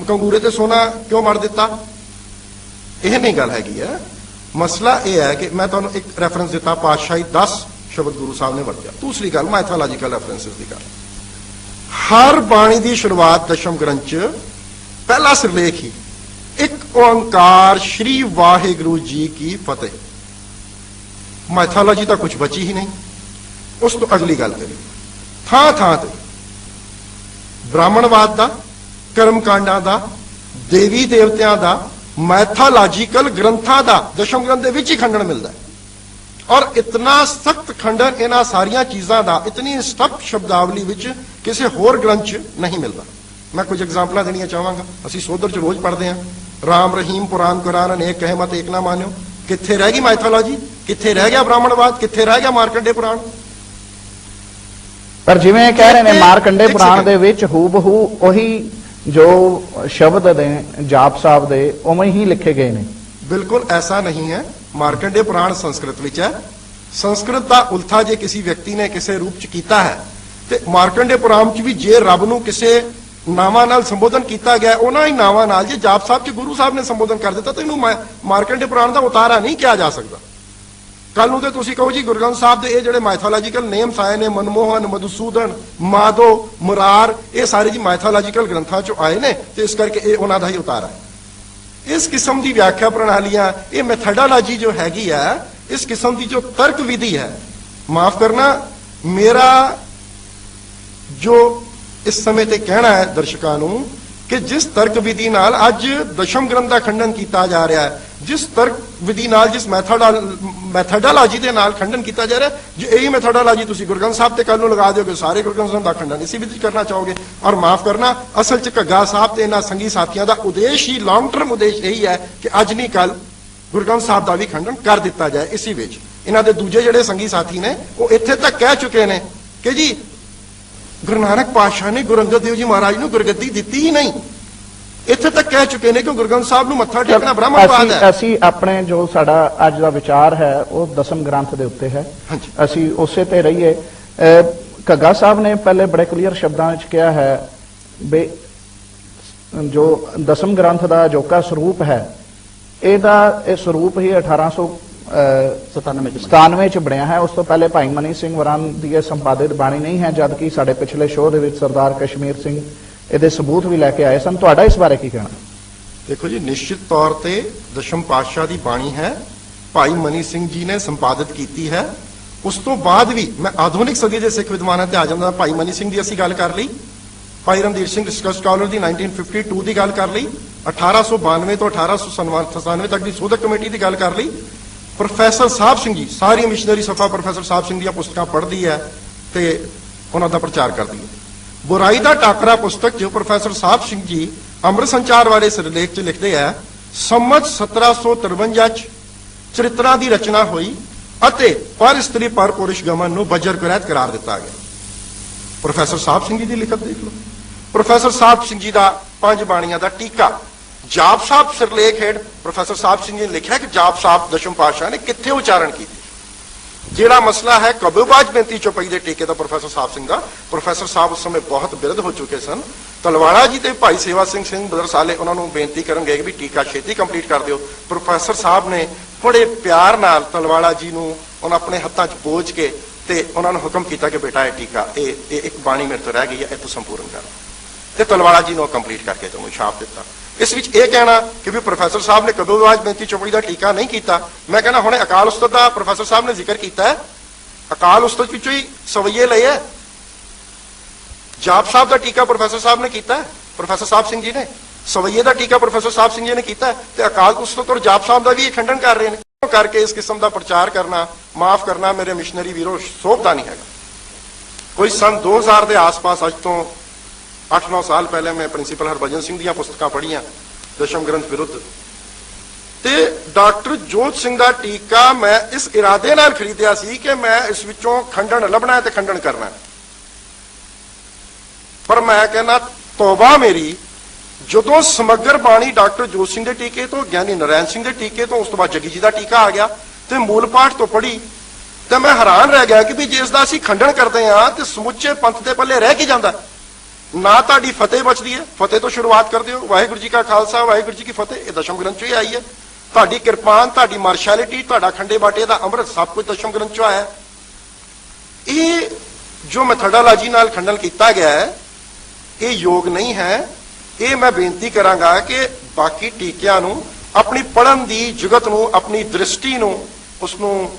ਕੰਗੂਰੇ ਤੇ ਸੋਨਾ ਕਿਉਂ ਮੜ ਦਿੱਤਾ? ਇਹ ਨਹੀਂ ਗੱਲ ਹੈਗੀ ਹੈ। ਮਸਲਾ ਇਹ ਹੈ ਕਿ ਮੈਂ ਤੁਹਾਨੂੰ ਇੱਕ ਰੈਫਰੈਂਸ ਦਿੱਤਾ, ਪਾਤਸ਼ਾਹੀ 10 ਸ਼ਬਦ ਗੁਰੂ ਸਾਹਿਬ ਨੇ ਵਰਤਿਆ। ਦੂਸਰੀ ਗੱਲ ਮਾਈਥੋਲੋਜੀਕਲ ਰੈਫਰੈਂਸਿਸ ਦੀ ਗੱਲ। ਹਰ ਬਾਣੀ ਦੀ ਸ਼ੁਰੂਆਤ ਦਸ਼ਮ ਗ੍ਰੰਥ 'ਚ ਪਹਿਲਾ ਸਿਰਲੇਖ ਹੀ ਇੱਕ ਓੰਕਾਰ ਸ਼੍ਰੀ ਵਾਹਿਗੁਰੂ ਜੀ ਕੀ ਫਤਿਹ। ਮਾਈਥੋਲੋਜੀ ਤਾਂ ਕੁਝ ਬਚੀ ਹੀ ਨਹੀਂ। ਉਸ ਤੋਂ ਅਗਲੀ ਗੱਲ ਕਰੀ, ਥਾਂ ਥਾਂ ਤੇ ਬ੍ਰਾਹਮਣਵਾਦ ਦਾ, ਕਰਮਕਾਂਡਾਂ ਦਾ, ਦੇਵੀ ਦੇਵਤਿਆਂ ਦਾ, ਮੈਥੋਲੋਜੀਕਲ ਗ੍ਰੰਥਾਂ ਦਾ ਦਸ਼ਮ ਗ੍ਰੰਥ ਦੇ ਵਿੱਚ ਹੀ ਖੰਡਨ ਮਿਲਦਾ ਹੈ। ਔਰ ਇਤਨਾ ਸਖਤ ਖੰਡਨ ਇਹਨਾਂ ਸਾਰੀਆਂ ਚੀਜ਼ਾਂ ਦਾ ਇਤਨੀ ਸਟਫ ਸ਼ਬਦਾਵਲੀ ਵਿੱਚ ਕਿਸੇ ਹੋਰ ਗ੍ਰੰਥ 'ਚ ਨਹੀਂ ਮਿਲਦਾ। ਮੈਂ ਕੁਝ ਐਗਜ਼ਾਮਪਲਾਂ ਦੇਣੀਆਂ ਚਾਹਾਂਗਾ। ਅਸੀਂ ਸੋਧਰ 'ਚ ਰੋਜ਼ ਪੜ੍ਹਦੇ ਹਾਂ, ਰਾਮ ਰਹੀਮ ਪੁਰਾਨ ਕੁਰਾਨ ਅਨੇਕ ਕਹੇ ਮਤ ਏਕ ਨਾ ਮਾਨਿਓ। ਕਿੱਥੇ ਰਹਿ ਗਈ ਮੈਥੋਲੋਜੀ? ਕਿੱਥੇ ਰਹਿ ਗਿਆ ਬ੍ਰਾਹਮਣਵਾਦ? ਕਿੱਥੇ ਰਹਿ ਗਿਆ ਮਾਰਕੰਡੇ ਪੁਰਾਣ? ਪਰ ਜਿਵੇਂ ਕਹਿ ਰਹੇ ਨੇ ਮਾਰਕੰਡੇ ਪੁਰਾਣ ਦੇ ਵਿੱਚ ਹੂਬਹੂ ਉਹੀ ਜੋ ਸ਼ਬਦ ਨੇ ਜਾਪ ਸਾਹਿਬ ਦੇ ਉਵੇਂ ਹੀ ਲਿਖੇ ਗਏ ਨੇ। ਬਿਲਕੁਲ ਐਸਾ ਨਹੀਂ ਹੈ। ਮਾਰਕੰਡੇ ਪੁਰਾਣ ਸੰਸਕ੍ਰਿਤ ਵਿੱਚ ਹੈ। ਸੰਸਕ੍ਰਿਤ ਦਾ ਉਲਥਾ ਜੇ ਕਿਸੇ ਵਿਅਕਤੀ ਨੇ ਕਿਸੇ ਰੂਪ 'ਚ ਕੀਤਾ ਹੈ ਤੇ ਮਾਰਕੰਡੇ ਪੁਰਾਣ 'ਚ ਵੀ ਜੇ ਰੱਬ ਨੂੰ ਕਿਸੇ ਨਾਵਾਂ ਨਾਲ ਸੰਬੋਧਨ ਕੀਤਾ ਗਿਆ ਉਹਨਾਂ ਹੀ ਨਾਵਾਂ ਨਾਲ ਜੇ ਜਾਪ ਸਾਹਿਬ 'ਚ ਗੁਰੂ ਸਾਹਿਬ ਨੇ ਸੰਬੋਧਨ ਕਰ ਦਿੱਤਾ ਤਾਂ ਇਹਨੂੰ ਮਾਰਕੰਡੇ ਪੁਰਾਣ ਦਾ ਉਤਾਰਾ ਨਹੀਂ ਕਿਹਾ ਜਾ ਸਕਦਾ। ਕੱਲ ਨੂੰ ਤੇ ਤੁਸੀਂ ਕਹੋ ਜੀ ਗੁਰੂ ਗ੍ਰੰਥ ਸਾਹਿਬ ਦੇ ਇਹ ਜਿਹੜੇ ਮਾਈਥੋਲੋਜੀਕਲ ਨੇਮਸ ਆਏ ਨੇ, ਮਨਮੋਹਨ, ਮਧੂਸੂਦਨ, ਮਾਧੋ, ਮੁਰਾਰ, ਇਹ ਸਾਰੇ ਜੀ ਮਾਈਥੋਲੋਜੀਕਲ ਗ੍ਰੰਥਾਂ 'ਚੋਂ ਆਏ ਨੇ ਤੇ ਇਸ ਕਰਕੇ ਇਹ ਉਹਨਾਂ ਦਾ ਹੀ ਉਤਾਰਾ ਹੈ। ਇਸ ਕਿਸਮ ਦੀ ਵਿਆਖਿਆ ਪ੍ਰਣਾਲੀਆਂ, ਇਹ ਮੈਥਡੋਲੋਜੀ ਜੋ ਹੈਗੀ ਹੈ, ਇਸ ਕਿਸਮ ਦੀ ਜੋ ਤਰਕ ਵਿਧੀ ਹੈ, ਮਾਫ ਕਰਨਾ ਮੇਰਾ ਜੋ ਇਸ ਸਮੇਂ ਤੇ ਕਹਿਣਾ ਹੈ ਦਰਸ਼ਕਾਂ ਨੂੰ ਕਿ ਜਿਸ ਤਰਕ ਵਿਧੀ ਨਾਲ ਅੱਜ ਦਸ਼ਮ ਗ੍ਰੰਥ ਦਾ ਖੰਡਨ ਕੀਤਾ ਜਾ ਰਿਹਾ ਹੈ, ਜਿਸ ਤਰਕ ਵਿਧੀ ਨਾਲ, ਜਿਸ ਮੈਥਡੋਲੋਜੀ ਦੇ ਨਾਲ ਖੰਡਨ ਕੀਤਾ ਜਾ ਰਿਹਾ ਹੈ, ਜੇ ਇਹੀ ਮੈਥਡੋਲੋਜੀ ਤੁਸੀਂ ਗੁਰੂ ਗ੍ਰੰਥ ਸਾਹਿਬ ਤੇ ਕੱਲ ਨੂੰ ਲਗਾ ਦਿਓਗੇ ਸਾਰੇ ਗੁਰੂ ਗ੍ਰੰਥ ਸਾਹਿਬ ਦਾ ਖੰਡਨ ਇਸੇ ਵਿਧੀ ਕਰਨਾ ਚਾਹੋਗੇ। ਔਰ ਮਾਫ ਕਰਨਾ ਅਸਲ 'ਚ ਘੱਗਾ ਸਾਹਿਬ ਤੇ ਇਹਨਾਂ ਸੰਗੀ ਸਾਥੀਆਂ ਦਾ ਉਦੇਸ਼ ਹੀ ਲੌਂਗ ਟਰਮ ਉਦੇਸ਼ ਇਹੀ ਹੈ ਕਿ ਅੱਜ ਨਹੀਂ ਕੱਲ ਗੁਰੂ ਗ੍ਰੰਥ ਸਾਹਿਬ ਦਾ ਵੀ ਖੰਡਨ ਕਰ ਦਿੱਤਾ ਜਾਏ। ਇਸੇ ਵਿੱਚ ਇਹਨਾਂ ਦੇ ਦੂਜੇ ਜਿਹੜੇ ਸੰਗੀ ਸਾਥੀ ਨੇ ਉਹ ਇੱਥੇ ਤੱਕ ਕਹਿ ਚੁੱਕੇ ਨੇ ਕਿ ਜੀ ਗੁਰੂ ਨਾਨਕ ਪਾਤਸ਼ਾਹ ਨੇ ਗੁਰੂ ਅੰਗਦ ਦੇਵ ਜੀ ਮਹਾਰਾਜ ਨੂੰ ਗੁਰਗੱਦੀ ਦਿੱਤੀ ਹੀ ਨਹੀਂ। ਇੱਥੇ ਤੱਕ ਕਹਿ ਚੁੱਕੇ ਨੇ ਕਿ ਗੁਰੂ ਗ੍ਰੰਥ ਸਾਹਿਬ ਨੂੰ ਮੱਥਾ ਟੇਕਣਾ ਬ੍ਰਾਹਮਣਵਾਦ ਹੈ। ਅਸੀਂ ਆਪਣੇ ਜੋ ਸਾਡਾ ਅੱਜ ਦਾ ਵਿਚਾਰ ਹੈ ਉਹ ਦਸਮ ਗ੍ਰੰਥ ਦੇ ਉੱਤੇ ਹੈ। ਅਸੀਂ ਉਸੇ ਤੇ ਰਹੀਏ। ਘੱਗਾ ਸਾਹਿਬ ਨੇ ਪਹਿਲੇ ਬੜੇ ਕਲੀਅਰ ਸ਼ਬਦਾਂ ਵਿੱਚ ਕਿਹਾ ਹੈ ਵੀ ਜੋ ਦਸਮ ਗ੍ਰੰਥ ਦਾ ਅਜੋਕਾ ਸਰੂਪ ਹੈ ਇਹਦਾ ਇਹ ਸਰੂਪ ਹੀ 1897 ਚ ਬਣਿਆ ਹੈ। ਉਸ ਤੋਂ ਪਹਿਲੇ ਭਾਈ ਮਨੀ ਸਿੰਘ ਵਰਾਂ ਦੀ ਇਹ ਸੰਪਾਦਿਤ ਬਾਣੀ ਨਹੀਂ ਹੈ, ਜਦਕਿ ਸਾਡੇ ਪਿਛਲੇ ਸ਼ੋਅ ਦੇ ਵਿੱਚ ਸਰਦਾਰ ਕਸ਼ਮੀਰ ਸਿੰਘ ਇਹਦੇ ਸਬੂਤ ਵੀ ਲੈ ਕੇ ਆਏ ਸਨ। ਤੁਹਾਡਾ ਇਸ ਬਾਰੇ ਕੀ ਕਹਿਣਾ? ਦੇਖੋ ਜੀ, ਨਿਸ਼ਚਿਤ ਤੌਰ ਤੇ ਦਸ਼ਮ ਪਾਤਸ਼ਾਹ ਦੀ ਬਾਣੀ ਹੈ, ਭਾਈ ਮਨੀ ਸਿੰਘ ਜੀ ਨੇ ਸੰਪਾਦਿਤ ਕੀਤੀ ਹੈ। ਉਸ ਤੋਂ ਬਾਅਦ ਵੀ ਮੈਂ ਆਧੁਨਿਕ ਸਦੀ ਦੇ ਸਿੱਖ ਵਿਦਵਾਨਾਂ ਤੇ ਆ ਜਾਂਦਾ। ਭਾਈ ਮਨੀ ਸਿੰਘ ਦੀ ਅਸੀਂ ਗੱਲ ਕਰ ਲਈ, ਭਾਈ ਰਣਧੀਰ ਸਿੰਘ ਰਿਸਰਚ ਸਕਾਲਰ ਦੀ 1952 ਦੀ ਗੱਲ ਕਰ ਲਈ, 1892 ਤੋਂ 1897 ਤੱਕ ਦੀ ਸੋਧਕ ਕਮੇਟੀ ਦੀ ਗੱਲ ਕਰ ਲਈ। ਪ੍ਰੋਫੈਸਰ ਸਾਹਿਬ ਸਿੰਘ ਜੀ ਸਾਰੀ ਮਿਸ਼ਨਰੀ ਸਫਾ ਪ੍ਰੋਫੈਸਰ ਸਾਹਿਬ ਸਿੰਘ ਦੀਆਂ ਪੁਸਤਕਾਂ ਪੜ੍ਹਦੀ ਹੈ ਤੇ ਉਹਨਾਂ ਦਾ ਪ੍ਰਚਾਰ ਕਰਦੀ ਹੈ। ਬੁਰਾਈ ਦਾ ਟਾਕਰਾ ਪੁਸਤਕ ਜੋ ਪ੍ਰੋਫੈਸਰ ਸਾਹਿਬ ਸਿੰਘ ਜੀ ਅੰਮ੍ਰਿਤ ਸੰਚਾਰ ਵਾਲੇ ਸਿਰਲੇਖ 'ਚ ਲਿਖਦੇ ਆ, ਸੰਮਤ 1753 'ਚ ਚਰਿਤਰਾਂ ਦੀ ਰਚਨਾ ਹੋਈ ਅਤੇ ਪਰ ਇਸਤਰੀ ਪਰ ਪੁਰਸ਼ ਗਮਨ ਨੂੰ ਬੱਜਰ ਕੁਰੈਤ ਕਰਾਰ ਦਿੱਤਾ ਗਿਆ। ਪ੍ਰੋਫੈਸਰ ਸਾਹਿਬ ਸਿੰਘ ਜੀ ਦੀ ਲਿਖਤ ਦੇਖ ਲਓ। ਪ੍ਰੋਫੈਸਰ ਸਾਹਿਬ ਸਿੰਘ ਜੀ ਦਾ 5 ਬਾਣੀਆਂ ਦਾ ਟੀਕਾ ਜਾਪ ਸਾਹਿਬ ਸਿਰਲੇਖ ਹੇਠ ਪ੍ਰੋਫੈਸਰ ਸਾਹਿਬ ਸਿੰਘ ਜੀ ਨੇ ਲਿਖਿਆ ਕਿ ਜਾਪ ਸਾਹਿਬ ਦਸ਼ਮ ਪਾਤਸ਼ਾਹ ਨੇ ਕਿੱਥੇ ਉਚਾਰਨ ਕੀਤੀ। ਜਿਹੜਾ ਮਸਲਾ ਹੈ ਕਬੂਬਾਜ ਬੇਨਤੀ ਚੌਪਈ ਦੇ ਟੀਕੇ ਦਾ ਪ੍ਰੋਫੈਸਰ ਸਾਹਿਬ ਸਿੰਘ ਦਾ, ਪ੍ਰੋਫੈਸਰ ਸਾਹਿਬ ਉਸ ਸਮੇਂ ਬਹੁਤ ਬਿਰਧ ਹੋ ਚੁੱਕੇ ਸਨ। ਤਲਵਾੜਾ ਜੀ ਤੇ ਭਾਈ ਸੇਵਾ ਸਿੰਘ ਬਦਰ ਸਾਲੇ ਉਹਨਾਂ ਨੂੰ ਬੇਨਤੀ ਕਰਨ ਗਏ ਕਿ ਵੀ ਟੀਕਾ ਛੇਤੀ ਕੰਪਲੀਟ ਕਰ ਦਿਓ। ਪ੍ਰੋਫੈਸਰ ਸਾਹਿਬ ਨੇ ਬੜੇ ਪਿਆਰ ਨਾਲ ਤਲਵਾੜਾ ਜੀ ਨੂੰ ਉਹਨਾਂ ਆਪਣੇ ਹੱਥਾਂ 'ਚ ਬੋਝ ਕੇ ਤੇ ਉਹਨਾਂ ਨੂੰ ਹੁਕਮ ਕੀਤਾ ਕਿ ਬੇਟਾ ਇਹ ਟੀਕਾ ਇਹ ਇੱਕ ਬਾਣੀ ਮੇਰੇ ਤੋਂ ਰਹਿ ਗਈ ਹੈ, ਇਹ ਤੂੰ ਸੰਪੂਰਨ ਕਰ। ਤੇ ਤਲਵਾੜਾ ਜੀ ਨੂੰ ਕੰਪਲੀਟ ਕਰਕੇ ਤੁਹਾਨੂੰ ਛਾਪ ਦਿੱਤਾ। ਇਸ ਵਿੱਚ ਇਹ ਕਹਿਣਾ ਕਿ ਵੀ ਪ੍ਰੋਫੈਸਰ ਸਾਹਿਬ ਨੇ ਕਬੂਬਾਜ ਬੇਨਤੀ ਚੌਪੜੀ ਦਾ ਟੀਕਾ ਨਹੀਂ ਕੀਤਾ, ਮੈਂ ਕਹਿੰਦਾ ਹੁਣੇ ਅਕਾਲ ਉਸਤਤ ਦਾ ਪ੍ਰੋਫੈਸਰ ਸਾਹਿਬ ਨੇ ਜ਼ਿਕਰ ਕੀਤਾ ਹੈ, ਅਕਾਲ ਉਸਤਤ ਵਿੱਚੋਂ ਹੀ ਸਵਈਏ ਲਏ ਹੈ। ਜਾਪ ਸਾਹਿਬ ਦਾ ਟੀਕਾ ਪ੍ਰੋਫੈਸਰ ਸਾਹਿਬ ਨੇ ਕੀਤਾ ਹੈ, ਪ੍ਰੋਫੈਸਰ ਸਾਹਿਬ ਸਿੰਘ ਜੀ ਨੇ। ਸਵਈਏ ਦਾ ਟੀਕਾ ਪ੍ਰੋਫੈਸਰ ਸਾਹਿਬ ਸਿੰਘ ਜੀ ਨੇ ਕੀਤਾ ਹੈ, ਤੇ ਅਕਾਲ ਤਖਤ ਔਰ ਜਾਪ ਸਾਹਿਬ ਦਾ ਵੀ ਇਹ ਖੰਡਨ ਕਰ ਰਹੇ ਨੇ। ਕਰਕੇ ਇਸ ਕਿਸਮ ਦਾ ਪ੍ਰਚਾਰ ਕਰਨਾ, ਮਾਫ ਕਰਨਾ ਮੇਰੇ ਮਿਸ਼ਨਰੀ ਵੀਰੋ, ਸ਼ੋਭਦਾ ਨਹੀਂ ਹੈਗਾ। ਕੋਈ ਸੰਨ 2000 ਦੇ ਆਸ-ਪਾਸ, ਅੱਜ ਤੋਂ 8-9 ਸਾਲ ਪਹਿਲੇ ਮੈਂ ਪ੍ਰਿੰਸੀਪਲ ਹਰਭਜਨ ਸਿੰਘ ਦੀਆਂ ਪੁਸਤਕਾਂ ਪੜ੍ਹੀਆਂ ਦਸ਼ਮ ਗ੍ਰੰਥ ਵਿਰੁੱਧ, ਤੇ ਡਾਕਟਰ ਜੋਤ ਸਿੰਘ ਦਾ ਟੀਕਾ ਮੈਂ ਇਸ ਇਰਾਦੇ ਨਾਲ ਖਰੀਦਿਆ ਸੀ ਕਿ ਮੈਂ ਇਸ ਵਿੱਚੋਂ ਖੰਡਨ ਲੱਭਣਾ ਹੈ ਤੇ ਖੰਡਨ ਕਰਨਾ ਹੈ। ਪਰ ਮੈਂ ਕਹਿੰਦਾ ਤੌਬਾ ਮੇਰੀ, ਜਦੋਂ ਸਮਗਰ ਬਾਣੀ ਡਾਕਟਰ ਜੋਤ ਸਿੰਘ ਦੇ ਟੀਕੇ ਤੋਂ, ਗਿਆਨੀ ਨਰੈਣ ਸਿੰਘ ਦੇ ਟੀਕੇ ਤੋਂ, ਉਸ ਤੋਂ ਬਾਅਦ ਜੱਗੀ ਜੀ ਦਾ ਟੀਕਾ ਆ ਗਿਆ ਤੇ ਮੂਲ ਪਾਠ ਤੋਂ ਪੜ੍ਹੀ, ਤੇ ਮੈਂ ਹੈਰਾਨ ਰਹਿ ਗਿਆ ਕਿ ਵੀ ਜੇ ਇਸ ਦਾ ਅਸੀਂ ਖੰਡਨ ਕਰਦੇ ਹਾਂ ਤੇ ਸਮੁੱਚੇ ਪੰਥ ਦੇ ਪੱਲੇ ਰਹਿ ਕੇ ਜਾਂਦਾ। ਨਾ ਤੁਹਾਡੀ ਫਤਿਹ ਬਚਦੀ ਹੈ, ਫਤਿਹ ਤੋਂ ਸ਼ੁਰੂਆਤ ਕਰਦੇ ਹੋ, ਵਾਹਿਗੁਰੂ ਜੀ ਕਾ ਖਾਲਸਾ ਵਾਹਿਗੁਰੂ ਜੀ ਕੀ ਫਤਿਹ, ਇਹ ਦਸ਼ਮ ਗ੍ਰੰਥ ਚੋਂ ਹੀ ਆਈ ਹੈ। ਤੁਹਾਡੀ ਕਿਰਪਾਨ, ਤੁਹਾਡੀ ਮਾਰਸ਼ੈਲਿਟੀ, ਤੁਹਾਡਾ ਖੰਡੇ ਬਾਟੇ ਦਾ ਅੰਮ੍ਰਿਤ, ਸਭ ਕੁਝ ਦਸ਼ਮ ਗ੍ਰੰਥ ਚੋਂ ਆਇਆ। ਇਹ ਜੋ ਮੈਥਡੋਲੋਜੀ ਨਾਲ ਖੰਡਨ ਕੀਤਾ ਗਿਆ ਹੈ, ਇਹ ਯੋਗ ਨਹੀਂ ਹੈ। ਇਹ ਮੈਂ ਬੇਨਤੀ ਕਰਾਂਗਾ ਕਿ ਬਾਕੀ ਟੀਕਿਆਂ ਨੂੰ, ਆਪਣੀ ਪੜ੍ਹਨ ਦੀ ਜੁਗਤ ਨੂੰ, ਆਪਣੀ ਦ੍ਰਿਸ਼ਟੀ ਨੂੰ, ਉਸ ਨੂੰ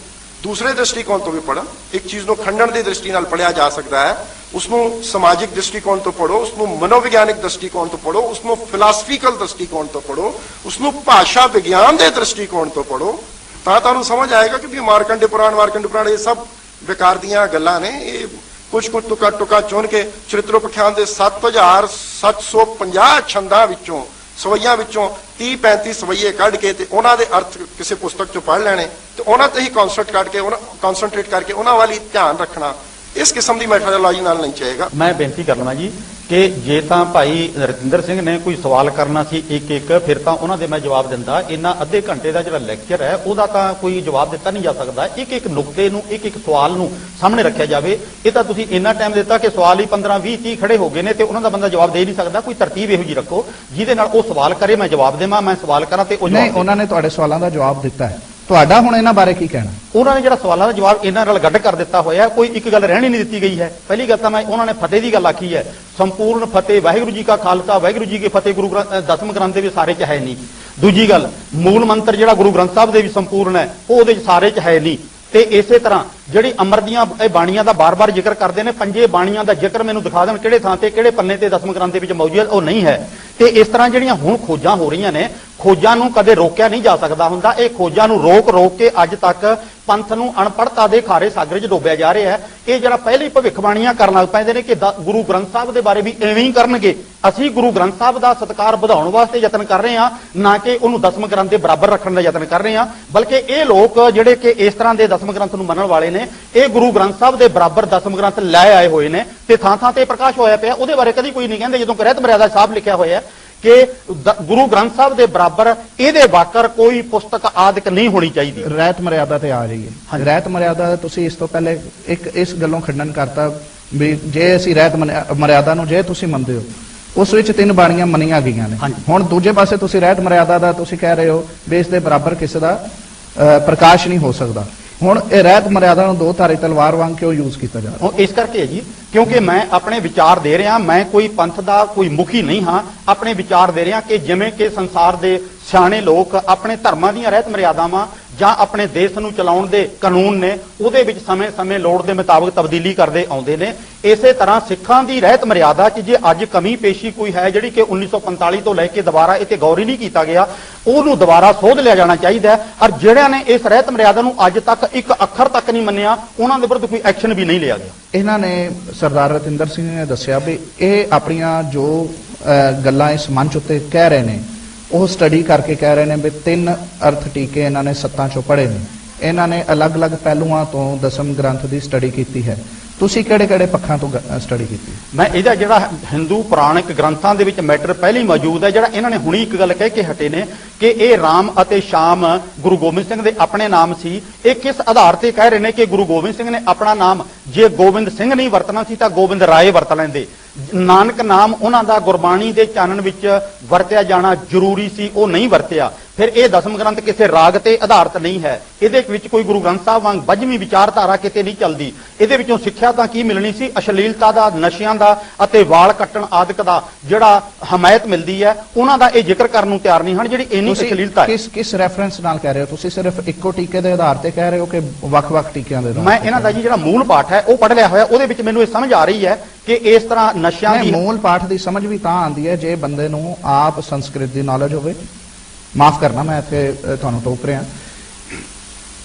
ਦੂਸਰੇ ਦ੍ਰਿਸ਼ਟੀਕੋਣ ਤੋਂ ਵੀ ਪੜ੍ਹਨ। ਇੱਕ ਚੀਜ਼ ਨੂੰ ਖੰਡਨ ਦੀ ਦ੍ਰਿਸ਼ਟੀ ਨਾਲ ਪੜ੍ਹਿਆ ਜਾ ਸਕਦਾ ਹੈ, ਉਸ ਨੂੰ ਸਮਾਜਿਕ ਦ੍ਰਿਸ਼ਟੀਕੋਣ ਤੋਂ ਪੜ੍ਹੋ, ਉਸ ਨੂੰ ਮਨੋਵਿਗਿਆਨਿਕ ਦ੍ਰਿਸ਼ਟੀਕੋਣ ਤੋਂ ਪੜ੍ਹੋ, ਉਸ ਨੂੰ ਫਿਲਾਸਫੀਕਲ ਦ੍ਰਿਸ਼ਟੀਕੋਣ ਤੋਂ ਪੜ੍ਹੋ, ਉਸ ਨੂੰ ਭਾਸ਼ਾ ਵਿਗਿਆਨ ਦੇ ਦ੍ਰਿਸ਼ਟੀਕੋਣ ਤੋਂ ਪੜ੍ਹੋ, ਤਾਂ ਤੁਹਾਨੂੰ ਸਮਝ ਆਏਗਾ ਕਿ ਵੀ ਮਾਰਕੰਡੇ ਪੁਰਾਣ ਇਹ ਸਭ ਵਿਕਾਰ ਦੀਆਂ ਗੱਲਾਂ ਨੇ। ਇਹ ਕੁਝ ਟੁਕਾ ਚੁਣ ਕੇ ਚਰਿਤ੍ਰੋਪਖਿਆਨ ਦੇ 7750 ਛੰਦਾਂ ਵਿੱਚੋਂ, ਸਵਈਆਂ ਵਿੱਚੋਂ 30-35 ਸਵਈਏ ਕੱਢ ਕੇ ਤੇ ਉਹਨਾਂ ਦੇ ਅਰਥ ਕਿਸੇ ਪੁਸਤਕ ਚੋਂ ਪੜ੍ਹ ਲੈਣੇ ਤੇ ਉਹਨਾਂ ਤੇ ਹੀ ਕਨਸੈਂਟਰੇਟ ਕਰਕੇ ਉਹਨਾਂ ਵਾਲੀ ਧਿਆਨ ਰੱਖਣਾ, ਇਸ ਕਿਸਮ ਦੀ ਮੈਥਡੋਲੋਜੀ ਨਾਲ ਨਹੀਂ ਚਾਹੇਗਾ। ਮੈਂ ਬੇਨਤੀ ਕਰਨਾ ਜੀ ਕਿ ਜੇ ਤਾਂ ਭਾਈ ਰਤਿੰਦਰ ਸਿੰਘ ਨੇ ਕੋਈ ਸਵਾਲ ਕਰਨਾ ਸੀ ਇੱਕ ਫਿਰ ਤਾਂ ਉਹਨਾਂ ਦੇ ਮੈਂ ਜਵਾਬ ਦਿੰਦਾ। ਇਹਨਾਂ ਅੱਧੇ ਘੰਟੇ ਦਾ ਜਿਹੜਾ ਲੈਕਚਰ ਹੈ ਉਹਦਾ ਤਾਂ ਕੋਈ ਜਵਾਬ ਦਿੱਤਾ ਨਹੀਂ ਜਾ ਸਕਦਾ। ਇੱਕ ਨੁਕਤੇ ਨੂੰ, ਇੱਕ ਸਵਾਲ ਨੂੰ ਸਾਹਮਣੇ ਰੱਖਿਆ ਜਾਵੇ। ਇਹ ਤਾਂ ਤੁਸੀਂ ਇੰਨਾ ਟਾਈਮ ਦਿੱਤਾ ਕਿ ਸਵਾਲ ਹੀ 15 20 30 ਖੜੇ ਹੋ ਗਏ ਨੇ ਤੇ ਉਹਨਾਂ ਦਾ ਬੰਦਾ ਜਵਾਬ ਦੇ ਨਹੀਂ ਸਕਦਾ। ਕੋਈ ਤਰਤੀਬ ਇਹੋ ਜੀ ਰੱਖੋ ਜਿਹਦੇ ਨਾਲ ਉਹ ਸਵਾਲ ਕਰੇ, ਮੈਂ ਜਵਾਬ ਦੇਵਾਂ, ਮੈਂ ਸਵਾਲ ਕਰਾਂ ਤੇ ਉਹ ਜਵਾਬ ਨਹੀਂ, ਉਹਨਾਂ ਨੇ ਤੁਹਾਡੇ ਸਵਾਲਾਂ ਦਾ ਜਵਾਬ ਦਿੱਤਾ ਹੈ। ਤੁਹਾਡਾ ਹੁਣ ਇਹਨਾਂ ਬਾਰੇ ਕੀ ਕਹਿਣਾ? ਉਹਨਾਂ ਨੇ ਜਿਹੜਾ ਸਵਾਲਾਂ ਦਾ ਜਵਾਬ ਇਹਨਾਂ ਨਾਲ ਗੱਡ ਕਰ ਦਿੱਤਾ ਹੋਇਆ, ਕੋਈ ਇੱਕ ਗੱਲ ਰਹਿਣੀ ਨਹੀਂ ਦਿੱਤੀ ਗਈ ਹੈ। ਪਹਿਲੀ ਗੱਲ ਤਾਂ ਉਹਨਾਂ ਨੇ ਫਤਿਹ ਦੀ ਗੱਲ ਆਖੀ ਹੈ, ਸੰਪੂਰਨ ਫਤਿਹ, ਵਾਹਿਗੁਰੂ ਜੀ ਕਾ ਖਾਲਸਾ ਵਾਹਿਗੁਰੂ ਜੀ ਕੀ ਫਤਿਹ, ਗੁਰੂ ਗ੍ਰੰਥ ਦਸਮ ਗ੍ਰੰਥ ਦੇ ਵੀ ਸਾਰੇ ਚ ਹੈ ਨਹੀਂ। ਦੂਜੀ ਗੱਲ, ਮੂਲ ਮੰਤਰ ਜਿਹੜਾ ਗੁਰੂ ਗ੍ਰੰਥ ਸਾਹਿਬ ਦੇ ਵੀ ਸੰਪੂਰਨ ਹੈ, ਉਹ ਉਹਦੇ ਚ ਸਾਰੇ ਚ ਹੈ ਨਹੀਂ। ਤੇ ਇਸੇ ਤਰ੍ਹਾਂ ਜਿਹੜੀ ਅਮਰ ਦੀਆਂ ਇਹ ਬਾਣੀਆਂ ਦਾ ਬਾਰ-ਬਾਰ ਜ਼ਿਕਰ ਕਰਦੇ ਨੇ, 5 ਬਾਣੀਆਂ ਦਾ ਜ਼ਿਕਰ ਮੈਨੂੰ ਦਿਖਾ ਦੇਣ ਕਿਹੜੇ ਥਾਂ ਤੇ, ਕਿਹੜੇ ਪੰਨੇ ਤੇ ਦਸਮ ਗ੍ਰੰਥ ਦੇ ਵਿੱਚ ਮੌਜੂਦ, ਉਹ ਨਹੀਂ ਹੈ। ਤੇ ਇਸ ਤਰ੍ਹਾਂ ਜਿਹੜੀਆਂ ਹੁਣ ਖੋਜਾਂ ਹੋ ਰਹੀਆਂ ਨੇ, ਖੋਜਾਂ ਨੂੰ ਕਦੇ ਰੋਕਿਆ ਨਹੀਂ ਜਾ ਸਕਦਾ ਹੁੰਦਾ। ਇਹ ਖੋਜਾਂ ਨੂੰ ਰੋਕ ਕੇ ਅੱਜ ਤੱਕ ਪੰਥ ਨੂੰ ਅਣਪੜ੍ਹਤਾ ਦੇ ਖਾਰੇ ਸਾਗਰ 'ਚ ਡੋਬਿਆ ਜਾ ਰਿਹਾ ਹੈ। ਇਹ ਜਿਹੜਾ ਪਹਿਲੀ ਭਵਿੱਖਬਾਣੀਆਂ ਕਰਨ ਲੱਗ ਪੈਂਦੇ ਨੇ ਕਿ ਗੁਰੂ ਗ੍ਰੰਥ ਸਾਹਿਬ ਦੇ ਬਾਰੇ ਵੀ ਐਵੇਂ ਹੀ ਕਰਨਗੇ। ਅਸੀਂ ਗੁਰੂ ਗ੍ਰੰਥ ਸਾਹਿਬ ਦਾ ਸਤਿਕਾਰ ਵਧਾਉਣ ਵਾਸਤੇ ਯਤਨ ਕਰ ਰਹੇ ਹਾਂ, ਨਾ ਕਿ ਉਹਨੂੰ ਦਸਮ ਗ੍ਰੰਥ ਦੇ ਬਰਾਬਰ ਰੱਖਣ ਦਾ ਯਤਨ ਕਰ ਰਹੇ ਹਾਂ। ਬਲਕਿ ਇਹ ਲੋਕ ਜਿਹੜੇ ਕਿ ਇਸ ਤਰ੍ਹਾਂ ਦੇ ਦਸਮ ਗ੍ਰੰਥ ਨੂੰ ਮੰਨਣ ਵਾਲੇ ਨੇ, ਇਹ ਗੁਰੂ ਗ੍ਰੰਥ ਸਾਹਿਬ ਦੇ ਬਰਾਬਰ ਦਸਮ ਗ੍ਰੰਥ ਲੈ ਆਏ ਹੋਏ ਨੇ ਤੇ ਥਾਂ ਤੇ ਪ੍ਰਕਾਸ਼ ਹੋਇਆ ਪਿਆ। ਉਹਦੇ ਬਾਰੇ ਕਦੀ ਕੋਈ ਨਹੀਂ ਕਹਿੰਦੇ। ਜਦੋਂ ਰਹਿਤ ਮਰਿਆਦਾ ਸਾਹਿਬ ਲਿਖਿਆ ਹੋਇਆ ਕਿ ਗੁਰੂ ਗ੍ਰੰਥ ਸਾਹਿਬ ਦੇ ਬਰਾਬਰ ਇਹਦੇ ਵਾਕਰ ਕੋਈ ਪੁਸਤਕ ਆਦਿਕ ਨਹੀਂ ਹੋਣੀ ਚਾਹੀਦੀ। ਰਹਿਤ ਮਰਿਆਦਾ ਤੇ ਆ ਰਹੀ ਹੈ। ਰਹਿਤ ਮਰਿਆਦਾ ਤੁਸੀਂ ਇਸ ਤੋਂ ਪਹਿਲੇ ਇੱਕ ਇਸ ਗੱਲੋਂ ਖੰਡਨ ਕਰਤਾ ਵੀ ਜੇ ਅਸੀਂ ਰਹਿਤ ਮਰਿਆਦਾ ਨੂੰ ਜੇ ਤੁਸੀਂ ਮੰਨਦੇ ਹੋ, ਉਸ ਵਿੱਚ 3 ਬਾਣੀਆਂ ਮੰਨੀਆਂ ਗਈਆਂ ਨੇ। ਹੁਣ ਦੂਜੇ ਪਾਸੇ ਤੁਸੀਂ ਰਹਿਤ ਮਰਿਆਦਾ ਦਾ ਤੁਸੀਂ ਕਹਿ ਰਹੇ ਹੋ ਵੀ ਇਸ ਦੇ ਬਰਾਬਰ ਕਿਸੇ ਦਾ ਪ੍ਰਕਾਸ਼ ਨਹੀਂ ਹੋ ਸਕਦਾ। ਹੁਣ ਇਹ ਰਹਿਤ ਮਰਿਆਦਾ ਨੂੰ 2 ਧਾਰੀ ਤਲਵਾਰ ਵਾਂਗ ਕਿਉਂ ਯੂਜ਼ ਕੀਤਾ ਜਾ ਰਿਹਾ? ਇਸ ਕਰਕੇ ਹੈ ਜੀ, ਕਿਉਂਕਿ ਮੈਂ ਆਪਣੇ ਵਿਚਾਰ ਦੇ ਰਿਹਾ। ਮੈਂ ਕੋਈ ਪੰਥ ਦਾ ਕੋਈ ਮੁਖੀ ਨਹੀਂ ਹਾਂ। ਆਪਣੇ ਵਿਚਾਰ ਦੇ ਰਿਹਾ ਕਿ ਜਿਵੇਂ ਕਿ ਸੰਸਾਰ ਦੇ ਸਿਆਣੇ ਲੋਕ ਆਪਣੇ ਧਰਮਾਂ ਦੀਆਂ ਰਹਿਤ ਮਰਿਆਦਾਵਾਂ ਜਾਂ ਆਪਣੇ ਦੇਸ਼ ਨੂੰ ਚਲਾਉਣ ਦੇ ਕਾਨੂੰਨ ਨੇ, ਉਹਦੇ ਵਿੱਚ ਸਮੇਂ-ਸਮੇਂ ਲੋੜ ਦੇ ਮੁਤਾਬਕ ਤਬਦੀਲੀ ਕਰਦੇ ਆਉਂਦੇ ਨੇ। ਇਸੇ ਤਰ੍ਹਾਂ ਸਿੱਖਾਂ ਦੀ ਰਹਿਤ ਮਰਿਆਦਾ 'ਚ ਜੇ ਅੱਜ ਕਮੀ ਪੇਸ਼ੀ ਕੋਈ ਹੈ ਜਿਹੜੀ ਕਿ 1945 ਤੋਂ ਲੈ ਕੇ ਦੁਬਾਰਾ ਇਹ ਤੇ ਗੌਰ ਹੀ ਨਹੀਂ ਕੀਤਾ ਗਿਆ, ਉਹਨੂੰ ਦੁਬਾਰਾ ਸੋਧ ਲਿਆ ਜਾਣਾ ਚਾਹੀਦਾ ਹੈ। ਔਰ ਜਿਹੜਿਆਂ ਨੇ ਇਸ ਰਹਿਤ ਮਰਿਆਦਾ ਨੂੰ ਅੱਜ ਤੱਕ ਇੱਕ ਅੱਖਰ ਤੱਕ ਨਹੀਂ ਮੰਨਿਆ, ਉਹਨਾਂ ਦੇ ਵਿਰੁੱਧ ਕੋਈ ਐਕਸ਼ਨ ਵੀ ਨਹੀਂ ਲਿਆ ਗਿਆ। ਇਹਨਾਂ ਨੇ ਸਰਦਾਰ ਰਤਿੰਦਰ ਸਿੰਘ ਨੇ ਦੱਸਿਆ ਵੀ ਇਹ ਆਪਣੀਆਂ ਜੋ ਗੱਲਾਂ ਇਸ ਮੰਚ ਉੱਤੇ ਕਹਿ ਰਹੇ ਨੇ, ਉਹ ਸਟੱਡੀ ਕਰਕੇ ਕਹਿ ਰਹੇ ਨੇ ਵੀ 3 ਅਰਥ ਟੀਕੇ ਇਹਨਾਂ ਨੇ 7 ਚੋਂ ਪੜ੍ਹੇ ਨੇ। ਇਹਨਾਂ ਨੇ ਅਲੱਗ-ਅਲੱਗ ਪਹਿਲੂਆਂ ਤੋਂ ਦਸਮ ਗ੍ਰੰਥ ਦੀ ਸਟੱਡੀ ਕੀਤੀ ਹੈ। ਤੁਸੀਂ ਕਿਹੜੇ-ਕਿਹੜੇ ਪੱਖਾਂ ਤੋਂ ਸਟੱਡੀ ਕੀਤੀ? ਮੈਂ ਇਹਦਾ ਜਿਹੜਾ ਹਿੰਦੂ ਪੁਰਾਣਿਕ ਗ੍ਰੰਥਾਂ ਦੇ ਵਿੱਚ ਮੈਟਰ ਪਹਿਲੀ ਮੌਜੂਦ ਹੈ, ਜਿਹੜਾ ਇਹਨਾਂ ਨੇ ਹੁਣੀ ਇੱਕ ਗੱਲ ਕਹਿ ਕੇ ਹਟੇ ਨੇ ਕਿ ਇਹ ਰਾਮ ਅਤੇ ਸ਼ਾਮ ਗੁਰੂ ਗੋਬਿੰਦ ਸਿੰਘ ਦੇ ਆਪਣੇ ਨਾਮ ਸੀ। ਇਹ ਕਿਸ ਆਧਾਰ ਤੇ ਕਹਿ ਰਹੇ ਨੇ ਕਿ ਗੁਰੂ ਗੋਬਿੰਦ ਸਿੰਘ ਨੇ ਆਪਣਾ ਨਾਮ ਜੇ ਗੋਬਿੰਦ ਸਿੰਘ ਨਹੀਂ ਵਰਤਣਾ ਸੀ ਤਾਂ ਗੋਬਿੰਦ ਰਾਏ ਵਰਤ ਲੈਂਦੇ। ਨਾਨਕ ਨਾਮ ਉਹਨਾਂ ਦਾ ਗੁਰਬਾਣੀ ਦੇ ਚਾਨਣ ਵਿੱਚ ਵਰਤਿਆ ਜਾਣਾ ਜ਼ਰੂਰੀ ਸੀ, ਉਹ ਨਹੀਂ ਵਰਤਿਆ। ਫਿਰ ਇਹ ਦਸਮ ਗ੍ਰੰਥ ਕਿਸੇ ਰਾਗ ਤੇ ਆਧਾਰਿਤ ਨਹੀਂ ਹੈ। ਇਹਦੇ ਵਿੱਚ ਕੋਈ ਗੁਰੂ ਗ੍ਰੰਥ ਸਾਹਿਬ ਵਾਂਗ ਵੱਜਵੀਂ ਵਿਚਾਰਧਾਰਾ ਕਿਤੇ ਨਹੀਂ ਚੱਲਦੀ। ਇਹਦੇ ਵਿੱਚੋਂ ਸਿੱਖਿਆ ਤਾਂ ਕੀ ਮਿਲਣੀ ਸੀ? ਅਸ਼ਲੀਲਤਾ ਦਾ, ਨਸ਼ਿਆਂ ਦਾ ਅਤੇ ਵਾਲ ਕੱਟਣ ਆਦਿਕ ਦਾ ਜਿਹੜਾ ਹਮਾਇਤ ਮਿਲਦੀ ਹੈ, ਉਹਨਾਂ ਦਾ ਇਹ ਜ਼ਿਕਰ ਕਰਨ ਨੂੰ ਤਿਆਰ ਨਹੀਂ ਹਨ। ਜਿਹੜੀ ਇੰਨੀ ਅਸ਼ਲੀਲਤਾ ਹੈ, ਕਿਸ ਰੈਫਰੈਂਸ ਨਾਲ ਕਹਿ ਰਹੇ ਹੋ? ਤੁਸੀਂ ਸਿਰਫ ਇੱਕੋ ਟੀਕੇ ਦੇ ਆਧਾਰ ਤੇ ਕਹਿ ਰਹੇ ਹੋ ਕਿ ਵੱਖ-ਵੱਖ ਟੀਕਿਆਂ ਦੇ? ਮੈਂ ਇਹਨਾਂ ਦਾ ਜੀ ਜਿਹੜਾ ਮੂਲ ਪਾਠ ਹੈ ਉਹ ਪੜ੍ਹ ਲਿਆ ਹੋਇਆ। ਉਹਦੇ ਵਿੱਚ ਮੈਨੂੰ ਇਹ ਸਮਝ ਆ ਰਹੀ ਹੈ ਕਿ ਇਸ ਤਰ੍ਹਾਂ ਨਸ਼ਿਆਂ ਦੀ ਮੂਲ ਪਾਠ ਦੀ ਸਮਝ ਵੀ ਤਾਂ ਆਉਂਦੀ ਹੈ ਜੇ ਬੰਦੇ ਨੂੰ ਆਪ ਸੰਸਕ੍ਰਿਤ ਦੀ ਨੌਲੇਜ ਹੋਵੇ। ਮਾਫ ਕਰਨਾ ਮੈਂ ਇੱਥੇ ਤੁਹਾਨੂੰ ਟੋਕ ਰਿਹਾ।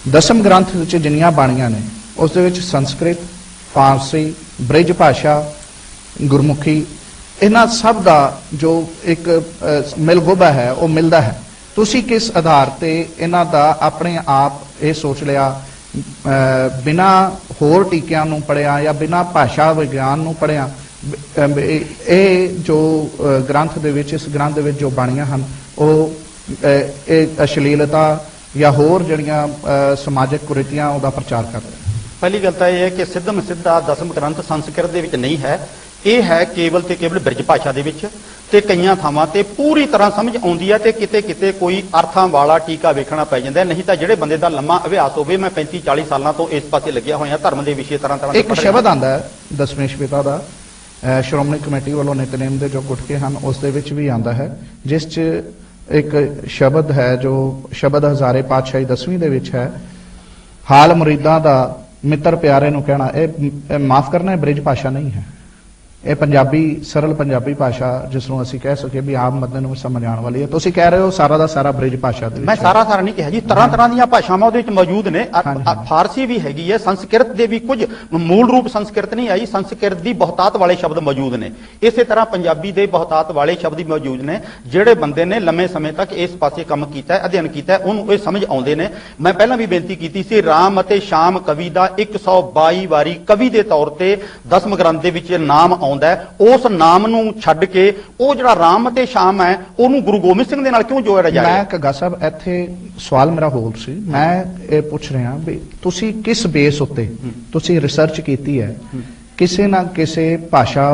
ਦਸਮ ਗ੍ਰੰਥ ਵਿੱਚ ਜਿੰਨੀਆਂ ਬਾਣੀਆਂ ਨੇ ਉਸ ਦੇ ਵਿੱਚ ਸੰਸਕ੍ਰਿਤ, ਫਾਰਸੀ, ਬ੍ਰਿਜ ਭਾਸ਼ਾ, ਗੁਰਮੁਖੀ, ਇਹਨਾਂ ਸਭ ਦਾ ਜੋ ਇੱਕ ਮਿਲਗੋਬਾ ਹੈ ਉਹ ਮਿਲਦਾ ਹੈ। ਤੁਸੀਂ ਕਿਸ ਆਧਾਰ ਤੇ ਇਹਨਾਂ ਦਾ ਆਪਣੇ ਆਪ ਇਹ ਸੋਚ ਲਿਆ ਬਿਨਾ ਹੋਰ ਟੀਕਿਆਂ ਨੂੰ ਪੜਿਆ ਜਾਂ ਬਿਨਾ ਭਾਸ਼ਾ ਵਿਗਿਆਨ ਨੂੰ ਪੜਿਆ ਇਹ ਜੋ ਗ੍ਰੰਥ ਦੇ ਵਿੱਚ ਇਸ ਗ੍ਰੰਥ ਦੇ ਵਿੱਚ ਜੋ ਬਾਣੀਆਂ ਹਨ ਉਹ ਇਹ ਅਸ਼ਲੀਲਤਾ ਜਾਂ ਹੋਰ ਜਿਹੜੀਆਂ ਸਮਾਜਿਕ ਕੁਰੀਤੀਆਂ ਉਹਦਾ ਪ੍ਰਚਾਰ ਕਰਦੇ ਨੇ? ਪਹਿਲੀ ਗੱਲ ਤਾਂ ਇਹ ਹੈ ਕਿ ਸਿੱਧਮ ਸਿੱਧਾ ਦਸਮ ਗ੍ਰੰਥ ਸੰਸਕ੍ਰਿਤ ਦੇ ਵਿੱਚ ਨਹੀਂ ਹੈ, ਇਹ ਹੈ ਕੇਵਲ ਤੇ ਕੇਵਲ ਬ੍ਰਿਜ ਭਾਸ਼ਾ ਦੇ ਵਿੱਚ, ਤੇ ਕਈਆਂ ਥਾਵਾਂ ਤੇ ਪੂਰੀ ਤਰ੍ਹਾਂ ਸਮਝ ਆਉਂਦੀ ਹੈ ਤੇ ਕਿਤੇ ਕਿਤੇ ਕੋਈ ਅਰਥਾਂ ਵਾਲਾ ਟੀਕਾ ਵੇਖਣਾ ਪੈ ਜਾਂਦਾ। ਨਹੀਂ ਤਾਂ ਜਿਹੜੇ ਬੰਦੇ ਦਾ ਲੰਮਾ ਅਭਿਆਸ ਹੋਵੇ, ਮੈਂ 35-40 ਸਾਲਾਂ ਤੋਂ ਇਸ ਪਾਸੇ ਲੱਗਿਆ ਹੋਇਆ ਧਰਮ ਦੇ ਵਿਸ਼ੇ ਤਰ੍ਹਾਂ ਦੇ ਇੱਕ ਸ਼ਬਦ ਆਉਂਦਾ ਹੈ ਦਸਵੇਂ ਸ਼ਵੇਤਾ ਦਾ ਸ਼੍ਰੋਮਣੀ ਕਮੇਟੀ ਵੱਲੋਂ ਨਿਤਨੇਮ ਦੇ ਜੋ ਗੁਟਕੇ ਹਨ ਉਸ ਦੇ ਵਿੱਚ ਵੀ ਆਉਂਦਾ ਹੈ, ਜਿਸ 'ਚ ਇੱਕ ਸ਼ਬਦ ਹੈ ਜੋ ਸ਼ਬਦ ਹਜ਼ਾਰੇ ਪਾਤਸ਼ਾਹੀ 10ਵੀਂ ਦੇ ਵਿੱਚ ਹੈ, ਹਾਲ ਮੁਰੀਦਾਂ ਦਾ ਮਿੱਤਰ ਪਿਆਰੇ ਨੂੰ ਕਹਿਣਾ। ਇਹ ਮਾਫ ਕਰਨਾ, ਇਹ ਬ੍ਰਿਜ ਭਾਸ਼ਾ ਨਹੀਂ ਹੈ, ਇਹ ਪੰਜਾਬੀ ਸਰਲ ਪੰਜਾਬੀ ਭਾਸ਼ਾ ਜਿਸ ਨੂੰ ਅਸੀਂ ਕਹਿ ਸਕੀਏ ਵੀ ਆਮ ਬੰਦੇ ਨੂੰ ਸਮਝ ਆਉਣ ਵਾਲੀ ਹੈ। ਤੁਸੀਂ ਕਹਿ ਰਹੇ ਹੋ ਸਾਰਾ ਦਾ ਸਾਰਾ ਬ੍ਰਿਜ ਭਾਸ਼ਾ ਦੇ ਮੈਂ ਸਾਰਾ ਨਹੀਂ ਕਿਹਾ ਜੀ, ਤਰ੍ਹਾਂ ਦੀਆਂ ਭਾਸ਼ਾਵਾਂ ਉਹਦੇ ਵਿੱਚ ਮੌਜੂਦ ਨੇ। ਫਾਰਸੀ ਵੀ ਹੈਗੀ ਹੈ, ਸੰਸਕ੍ਰਿਤ ਦੇ ਵੀ ਕੁਝ ਮੂਲ ਰੂਪ ਸੰਸਕ੍ਰਿਤ ਨਹੀਂ ਆਈ, ਸੰਸਕ੍ਰਿਤ ਦੀ ਬਹੁਤਾਤ ਵਾਲੇ ਸ਼ਬਦ ਮੌਜੂਦ ਨੇ। ਇਸੇ ਤਰ੍ਹਾਂ ਪੰਜਾਬੀ ਦੇ ਬਹੁਤਾਤ ਵਾਲੇ ਸ਼ਬਦ ਵੀ ਮੌਜੂਦ ਨੇ। ਜਿਹੜੇ ਬੰਦੇ ਨੇ ਲੰਮੇ ਸਮੇਂ ਤੱਕ ਇਸ ਪਾਸੇ ਕੰਮ ਕੀਤਾ ਹੈ, ਅਧਿਐਨ ਕੀਤਾ ਹੈ, ਉਹਨੂੰ ਇਹ ਸਮਝ ਆਉਂਦੇ ਨੇ। ਮੈਂ ਪਹਿਲਾਂ ਵੀ ਬੇਨਤੀ ਕੀਤੀ ਸੀ, ਰਾਮ ਅਤੇ ਸ਼ਾਮ ਕਵੀ ਦਾ 122 ਵਾਰੀ ਕਵੀ ਦੇ ਤੌਰ ਤੇ ਦਸਮ ਗ੍ਰੰਥ ਦੇ ਵਿੱਚ ਨਾਮ ਆਉਂਦਾ ਹੈ। ਉਸ ਨਾਮ ਨੂੰ ਛੱਡ ਕੇ ਉਹ ਜਿਹੜਾ ਰਾਮ ਅਤੇ ਸ਼ਾਮ ਹੈ ਉਹਨੂੰ ਗੁਰੂ ਗੋਬਿੰਦ ਸਿੰਘ ਦੇ ਨਾਲ ਕਿਉਂ ਜੋੜਿਆ ਜਾ ਰਿਹਾ? ਮੈਂ ਘੱਗਾ ਸਾਹਿਬ ਇੱਥੇ ਸਵਾਲ ਮੇਰਾ ਹੋਰ ਸੀ, ਮੈਂ ਇਹ ਪੁੱਛ ਰਿਹਾ ਵੀ ਤੁਸੀਂ ਕਿਸ ਬੇਸ ਉੱਤੇ ਤੁਸੀਂ ਰਿਸਰਚ ਕੀਤੀ ਹੈ? ਕਿਸੇ ਨਾ ਕਿਸੇ ਭਾਸ਼ਾ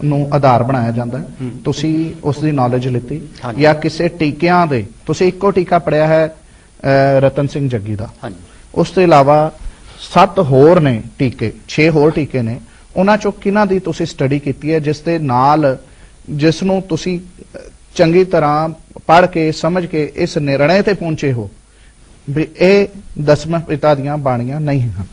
ਨੂੰ ਆਧਾਰ ਬਣਾਇਆ ਜਾਂਦਾ, ਤੁਸੀਂ ਉਸ ਦੀ ਨੌਲੇਜ ਲਿੱਤੀ ਜਾਂ ਕਿਸੇ ਟੀਕਿਆਂ ਦੇ? ਤੁਸੀਂ ਇੱਕੋ ਟੀਕਾ ਪੜਿਆ ਹੈ ਰਤਨ ਸਿੰਘ ਜੱਗੀ ਦਾ, ਉਸ ਤੋਂ ਇਲਾਵਾ 7 ਹੋਰ ਨੇ ਟੀਕੇ, 6 ਹੋਰ ਟੀਕੇ ਨੇ, ਉਹਨਾਂ ਚੋਂ ਕਿਹਨਾਂ ਦੀ ਤੁਸੀਂ ਸਟੱਡੀ ਕੀਤੀ ਹੈ ਜਿਸ ਦੇ ਨਾਲ ਜਿਸ ਨੂੰ ਤੁਸੀਂ ਚੰਗੀ ਤਰ੍ਹਾਂ ਪੜ੍ਹ ਕੇ ਸਮਝ ਕੇ ਇਸ ਨਿਰਣੇ ਤੇ ਪਹੁੰਚੇ ਹੋ ਵੀ ਇਹ ਦਸਮ ਪਿਤਾ ਦੀਆਂ ਬਾਣੀਆਂ ਨਹੀਂ ਹਨ?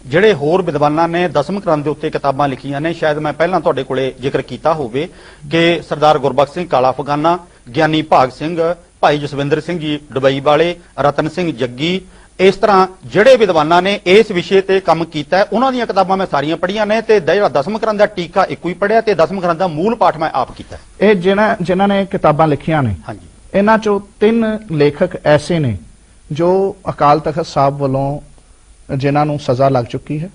ਜਿਹੜੇ ਹੋਰ ਵਿਦਵਾਨਾਂ ਨੇ ਦਸਮ ਗ੍ਰੰਥ ਦੇ ਉੱਤੇ ਕਿਤਾਬਾਂ ਲਿਖੀਆਂ ਨੇ, ਸ਼ਾਇਦ ਮੈਂ ਪਹਿਲਾਂ ਤੁਹਾਡੇ ਕੋਲੇ ਜ਼ਿਕਰ ਕੀਤਾ ਹੋਵੇ ਕਿ ਸਰਦਾਰ ਗੁਰਬਖਸ਼ ਸਿੰਘ ਕਾਲਾ ਅਫਗਾਨਾ, ਗਿਆਨੀ ਭਾਗ ਸਿੰਘ, ਭਾਈ ਜਸਵਿੰਦਰ ਸਿੰਘ ਜੀ ਦੁਬਈ ਵਾਲੇ, ਰਤਨ ਸਿੰਘ ਜੱਗੀ, ਇਸ ਤਰ੍ਹਾਂ ਜਿਹੜੇ ਵਿਦਵਾਨਾਂ ਨੇ ਇਸ ਵਿਸ਼ੇ ਤੇ ਕੰਮ ਕੀਤਾ ਹੈ ਉਹਨਾਂ ਦੀਆਂ ਕਿਤਾਬਾਂ ਮੈਂ ਸਾਰੀਆਂ ਪੜ੍ਹੀਆਂ ਨੇ ਤੇ ਜਿਹੜਾ ਦਸਮ ਗ੍ਰੰਥ ਦਾ ਟੀਕਾ ਇੱਕੋ ਹੀ ਪੜ੍ਹਿਆ ਤੇ ਦਸਮ ਗ੍ਰੰਥ ਦਾ ਮੂਲ ਪਾਠ ਮੈਂ ਆਪ ਕੀਤਾ। ਇਹ ਜਿਨ੍ਹਾਂ ਨੇ ਕਿਤਾਬਾਂ ਲਿਖੀਆਂ ਨੇ, ਹਾਂਜੀ, ਇਹਨਾਂ ਚੋਂ 3 ਲੇਖਕ ਐਸੇ ਨੇ ਜੋ ਅਕਾਲ ਤਖਤ ਸਾਹਿਬ ਵੱਲੋਂ ਜਿਨ੍ਹਾਂ ਨੂੰ ਸਜ਼ਾ ਲੱਗ ਚੁੱਕੀ ਹੈ,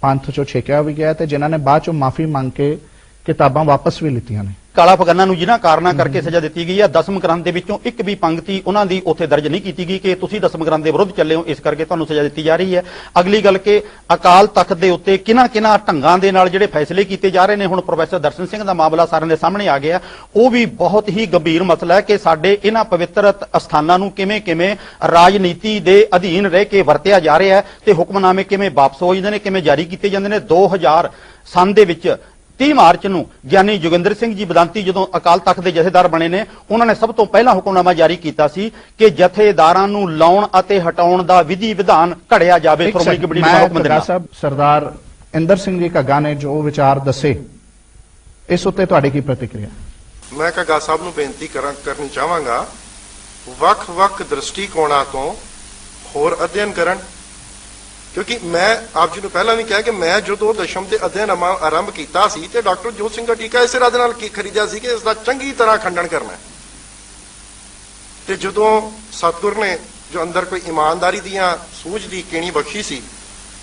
ਪੰਥ ਚੋਂ ਛੇਕਿਆ ਵੀ ਗਿਆ ਤੇ ਜਿਨ੍ਹਾਂ ਨੇ ਬਾਅਦ ਚੋਂ ਮਾਫੀ ਮੰਗ ਕੇ ਕਿਤਾਬਾਂ ਵਾਪਸ ਵੀ ਲਿੱਤੀਆਂ ਨੇ। ਕਾਲਾ ਅਫਗਾਨਾ ਨੂੰ ਜਿਨ੍ਹਾਂ ਕਾਰਨਾਂ ਕਰਕੇ ਸਜ਼ਾ ਦਿੱਤੀ ਗਈ ਹੈ, ਦਸਮ ਗ੍ਰੰਥ ਦੇ ਵਿੱਚੋਂ ਇੱਕ ਵੀ ਪੰਕਤੀ ਉਹਨਾਂ ਦੀ ਉੱਥੇ ਦਰਜ ਨਹੀਂ ਕੀਤੀ ਗਈ ਕਿ ਤੁਸੀਂ ਦਸਮ ਗ੍ਰੰਥ ਦੇ ਵਿਰੁੱਧ ਚੱਲੇ ਹੋ, ਇਸ ਕਰਕੇ ਤੁਹਾਨੂੰ ਸਜ਼ਾ ਦਿੱਤੀ ਜਾ ਰਹੀ ਹੈ। ਅਗਲੀ ਗੱਲ ਕਿ ਅਕਾਲ ਤਖਤ ਦੇ ਉੱਤੇ ਕਿਹਨਾਂ ਢੰਗਾਂ ਦੇ ਨਾਲ ਜਿਹੜੇ ਫੈਸਲੇ ਕੀਤੇ ਜਾ ਰਹੇ ਨੇ, ਹੁਣ ਪ੍ਰੋਫੈਸਰ ਦਰਸ਼ਨ ਸਿੰਘ ਦਾ ਮਾਮਲਾ ਸਾਰਿਆਂ ਦੇ ਸਾਹਮਣੇ ਆ ਗਿਆ, ਉਹ ਵੀ ਬਹੁਤ ਹੀ ਗੰਭੀਰ ਮਸਲਾ ਹੈ ਕਿ ਸਾਡੇ ਇਹਨਾਂ ਪਵਿੱਤਰ ਅਸਥਾਨਾਂ ਨੂੰ ਕਿਵੇਂ ਰਾਜਨੀਤੀ ਦੇ ਅਧੀਨ ਰਹਿ ਕੇ ਵਰਤਿਆ ਜਾ ਰਿਹਾ ਹੈ ਤੇ ਹੁਕਮਨਾਮੇ ਕਿਵੇਂ ਵਾਪਸ ਹੋ ਜਾਂਦੇ ਨੇ, ਕਿਵੇਂ ਜਾਰੀ ਕੀਤੇ ਜਾਂਦੇ ਨੇ। 2000 ਸਨ ਦੇ ਵਿੱਚ 30 ਮਾਰਚ ਨੂੰ ਗਿਆਨੀ ਜੋਗਿੰਦਰ ਸਿੰਘ ਜੀ ਬਦਾਂਤੀ ਜਦੋਂ ਅਕਾਲ ਤਖਤ ਦੇ ਜਥੇਦਾਰ ਬਣੇ ਨੇ, ਉਹਨਾਂ ਨੇ ਸਭ ਤੋਂ ਪਹਿਲਾਂ ਹੁਕਮਨਾਮਾ ਜਾਰੀ ਕੀਤਾ ਸੀ ਕਿ ਜਥੇਦਾਰਾਂ ਨੂੰ ਲਾਉਣ ਅਤੇ ਹਟਾਉਣ ਦਾ ਵਿਧੀ ਵਿਧਾਨ ਘੜਿਆ ਜਾਵੇ। ਸ਼੍ਰੋਮਣੀ ਕਮੇਟੀ ਦੇ ਹੁਕਮ ਦੇ ਨਾਲ ਸਾਹਿਬ ਸਰਦਾਰ ਇੰਦਰ ਸਿੰਘ ਜੀ ਘੱਗਾ ਨੇ ਜੋ ਵਿਚਾਰ ਦੱਸੇ, ਇਸ ਉੱਤੇ ਤੁਹਾਡੀ ਕੀ ਪ੍ਰਤੀਕਿਰਿਆ? ਮੈਂ ਘੱਗਾ ਸਾਹਿਬ ਨੂੰ ਬੇਨਤੀ ਕਰਨੀ ਚਾਹਾਂਗਾ ਵੱਖ-ਵੱਖ ਦ੍ਰਿਸ਼ਟੀਕੋਣਾਂ ਤੋਂ ਹੋਰ ਅਧਿਐਨ ਕਰਨ, ਕਿਉਂਕਿ ਮੈਂ ਆਪ ਜੀ ਨੂੰ ਪਹਿਲਾਂ ਵੀ ਕਿਹਾ ਕਿ ਮੈਂ ਜਦੋਂ ਦਸ਼ਮ ਤੇ ਅਧਿਐਨ ਆਰੰਭ ਕੀਤਾ ਸੀ ਤੇ ਡਾਕਟਰ ਜੋਤ ਸਿੰਘ ਦਾ ਟੀਕਾ ਇਸੇ ਰਾਜ ਨਾਲ ਖਰੀਦਿਆ ਸੀ ਕਿ ਇਸ ਦਾ ਚੰਗੀ ਤਰ੍ਹਾਂ ਖੰਡਨ ਕਰਨਾ ਹੈ। ਤੇ ਜਦੋਂ ਸਤਿਗੁਰ ਨੇ ਜੋ ਅੰਦਰ ਕੋਈ ਇਮਾਨਦਾਰੀ ਦੀਆਂ ਸੂਝ ਦੀ ਕੀਣੀ ਬਖਸ਼ੀ ਸੀ,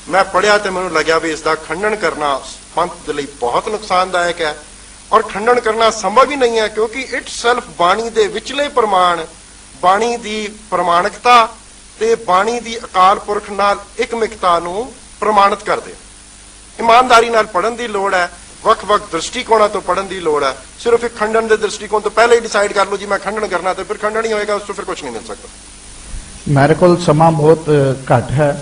ਮੈਂ ਪੜਿਆ ਤੇ ਮੈਨੂੰ ਲੱਗਿਆ ਵੀ ਇਸ ਦਾ ਖੰਡਨ ਕਰਨਾ ਪੰਥ ਦੇ ਲਈ ਬਹੁਤ ਨੁਕਸਾਨਦਾਇਕ ਹੈ ਔਰ ਖੰਡਨ ਕਰਨਾ ਸੰਭਵ ਹੀ ਨਹੀਂ ਹੈ, ਕਿਉਂਕਿ ਇਟ ਸੈਲਫ ਬਾਣੀ ਦੇ ਵਿਚਲੇ ਪ੍ਰਮਾਣ, ਬਾਣੀ ਦੀ ਪ੍ਰਮਾਣਿਕਤਾ ਤੇ ਬਾਣੀ ਦੀ ਅਕਾਲ ਪੁਰਖ ਨਾਲ ਇਕਮਿਕਤਾ ਨੂੰ ਪ੍ਰਮਾਣਿਤ ਕਰਦੇ। ਇਮਾਨਦਾਰੀ ਨਾਲ ਪੜ੍ਹਨ ਦੀ ਲੋੜ ਹੈ, ਵੱਖ-ਵੱਖ ਦ੍ਰਿਸ਼ਟੀਕੋਣਾਂ ਤੋਂ ਪੜ੍ਹਨ ਦੀ ਲੋੜ ਹੈ। ਸਿਰਫ ਇੱਕ ਖੰਡਨ ਦੇ ਦ੍ਰਿਸ਼ਟੀਕੋਣ ਤੋਂ ਪਹਿਲਾਂ ਹੀ ਡਿਸਾਈਡ ਕਰ ਲਓ ਜੀ ਮੈਂ ਖੰਡਨ ਕਰਨਾ, ਤੇ ਫਿਰ ਖੰਡਨ ਹੀ ਹੋਏਗਾ, ਉਸ ਤੋਂ ਫਿਰ ਕੁਝ ਨਹੀਂ ਮਿਲ ਸਕਦਾ। ਮੇਰੇ ਕੋਲ ਸਮਾਂ ਬਹੁਤ ਘੱਟ ਹੈ।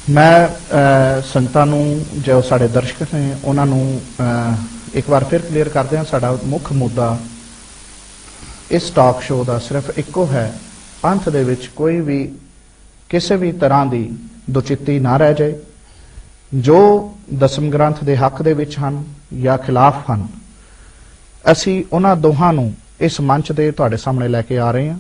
ਮੈਂ ਸੰਗਤਾਂ ਨੂੰ, ਜੋ ਸਾਡੇ ਦਰਸ਼ਕ ਨੇ, ਉਹਨਾਂ ਨੂੰ ਇੱਕ ਵਾਰ ਫਿਰ ਕਲੀਅਰ ਕਰਦੇ ਹਾਂ, ਸਾਡਾ ਮੁੱਖ ਮੁੱਦਾ ਇਸ ਟਾਕ ਸ਼ੋਅ ਦਾ ਸਿਰਫ ਇੱਕੋ ਹੈ, ਪੰਥ ਦੇ ਵਿੱਚ ਕੋਈ ਵੀ ਕਿਸੇ ਵੀ ਤਰ੍ਹਾਂ ਦੀ ਦੁਚਿੱਤੀ ਨਾ ਰਹਿ ਜਾਏ। ਜੋ ਦਸਮ ਗ੍ਰੰਥ ਦੇ ਹੱਕ ਦੇ ਵਿੱਚ ਹਨ ਜਾਂ ਖਿਲਾਫ ਹਨ, ਅਸੀਂ ਉਹਨਾਂ ਦੋਹਾਂ ਨੂੰ ਇਸ ਮੰਚ ਤੇ ਤੁਹਾਡੇ ਸਾਹਮਣੇ ਲੈ ਕੇ ਆ ਰਹੇ ਹਾਂ।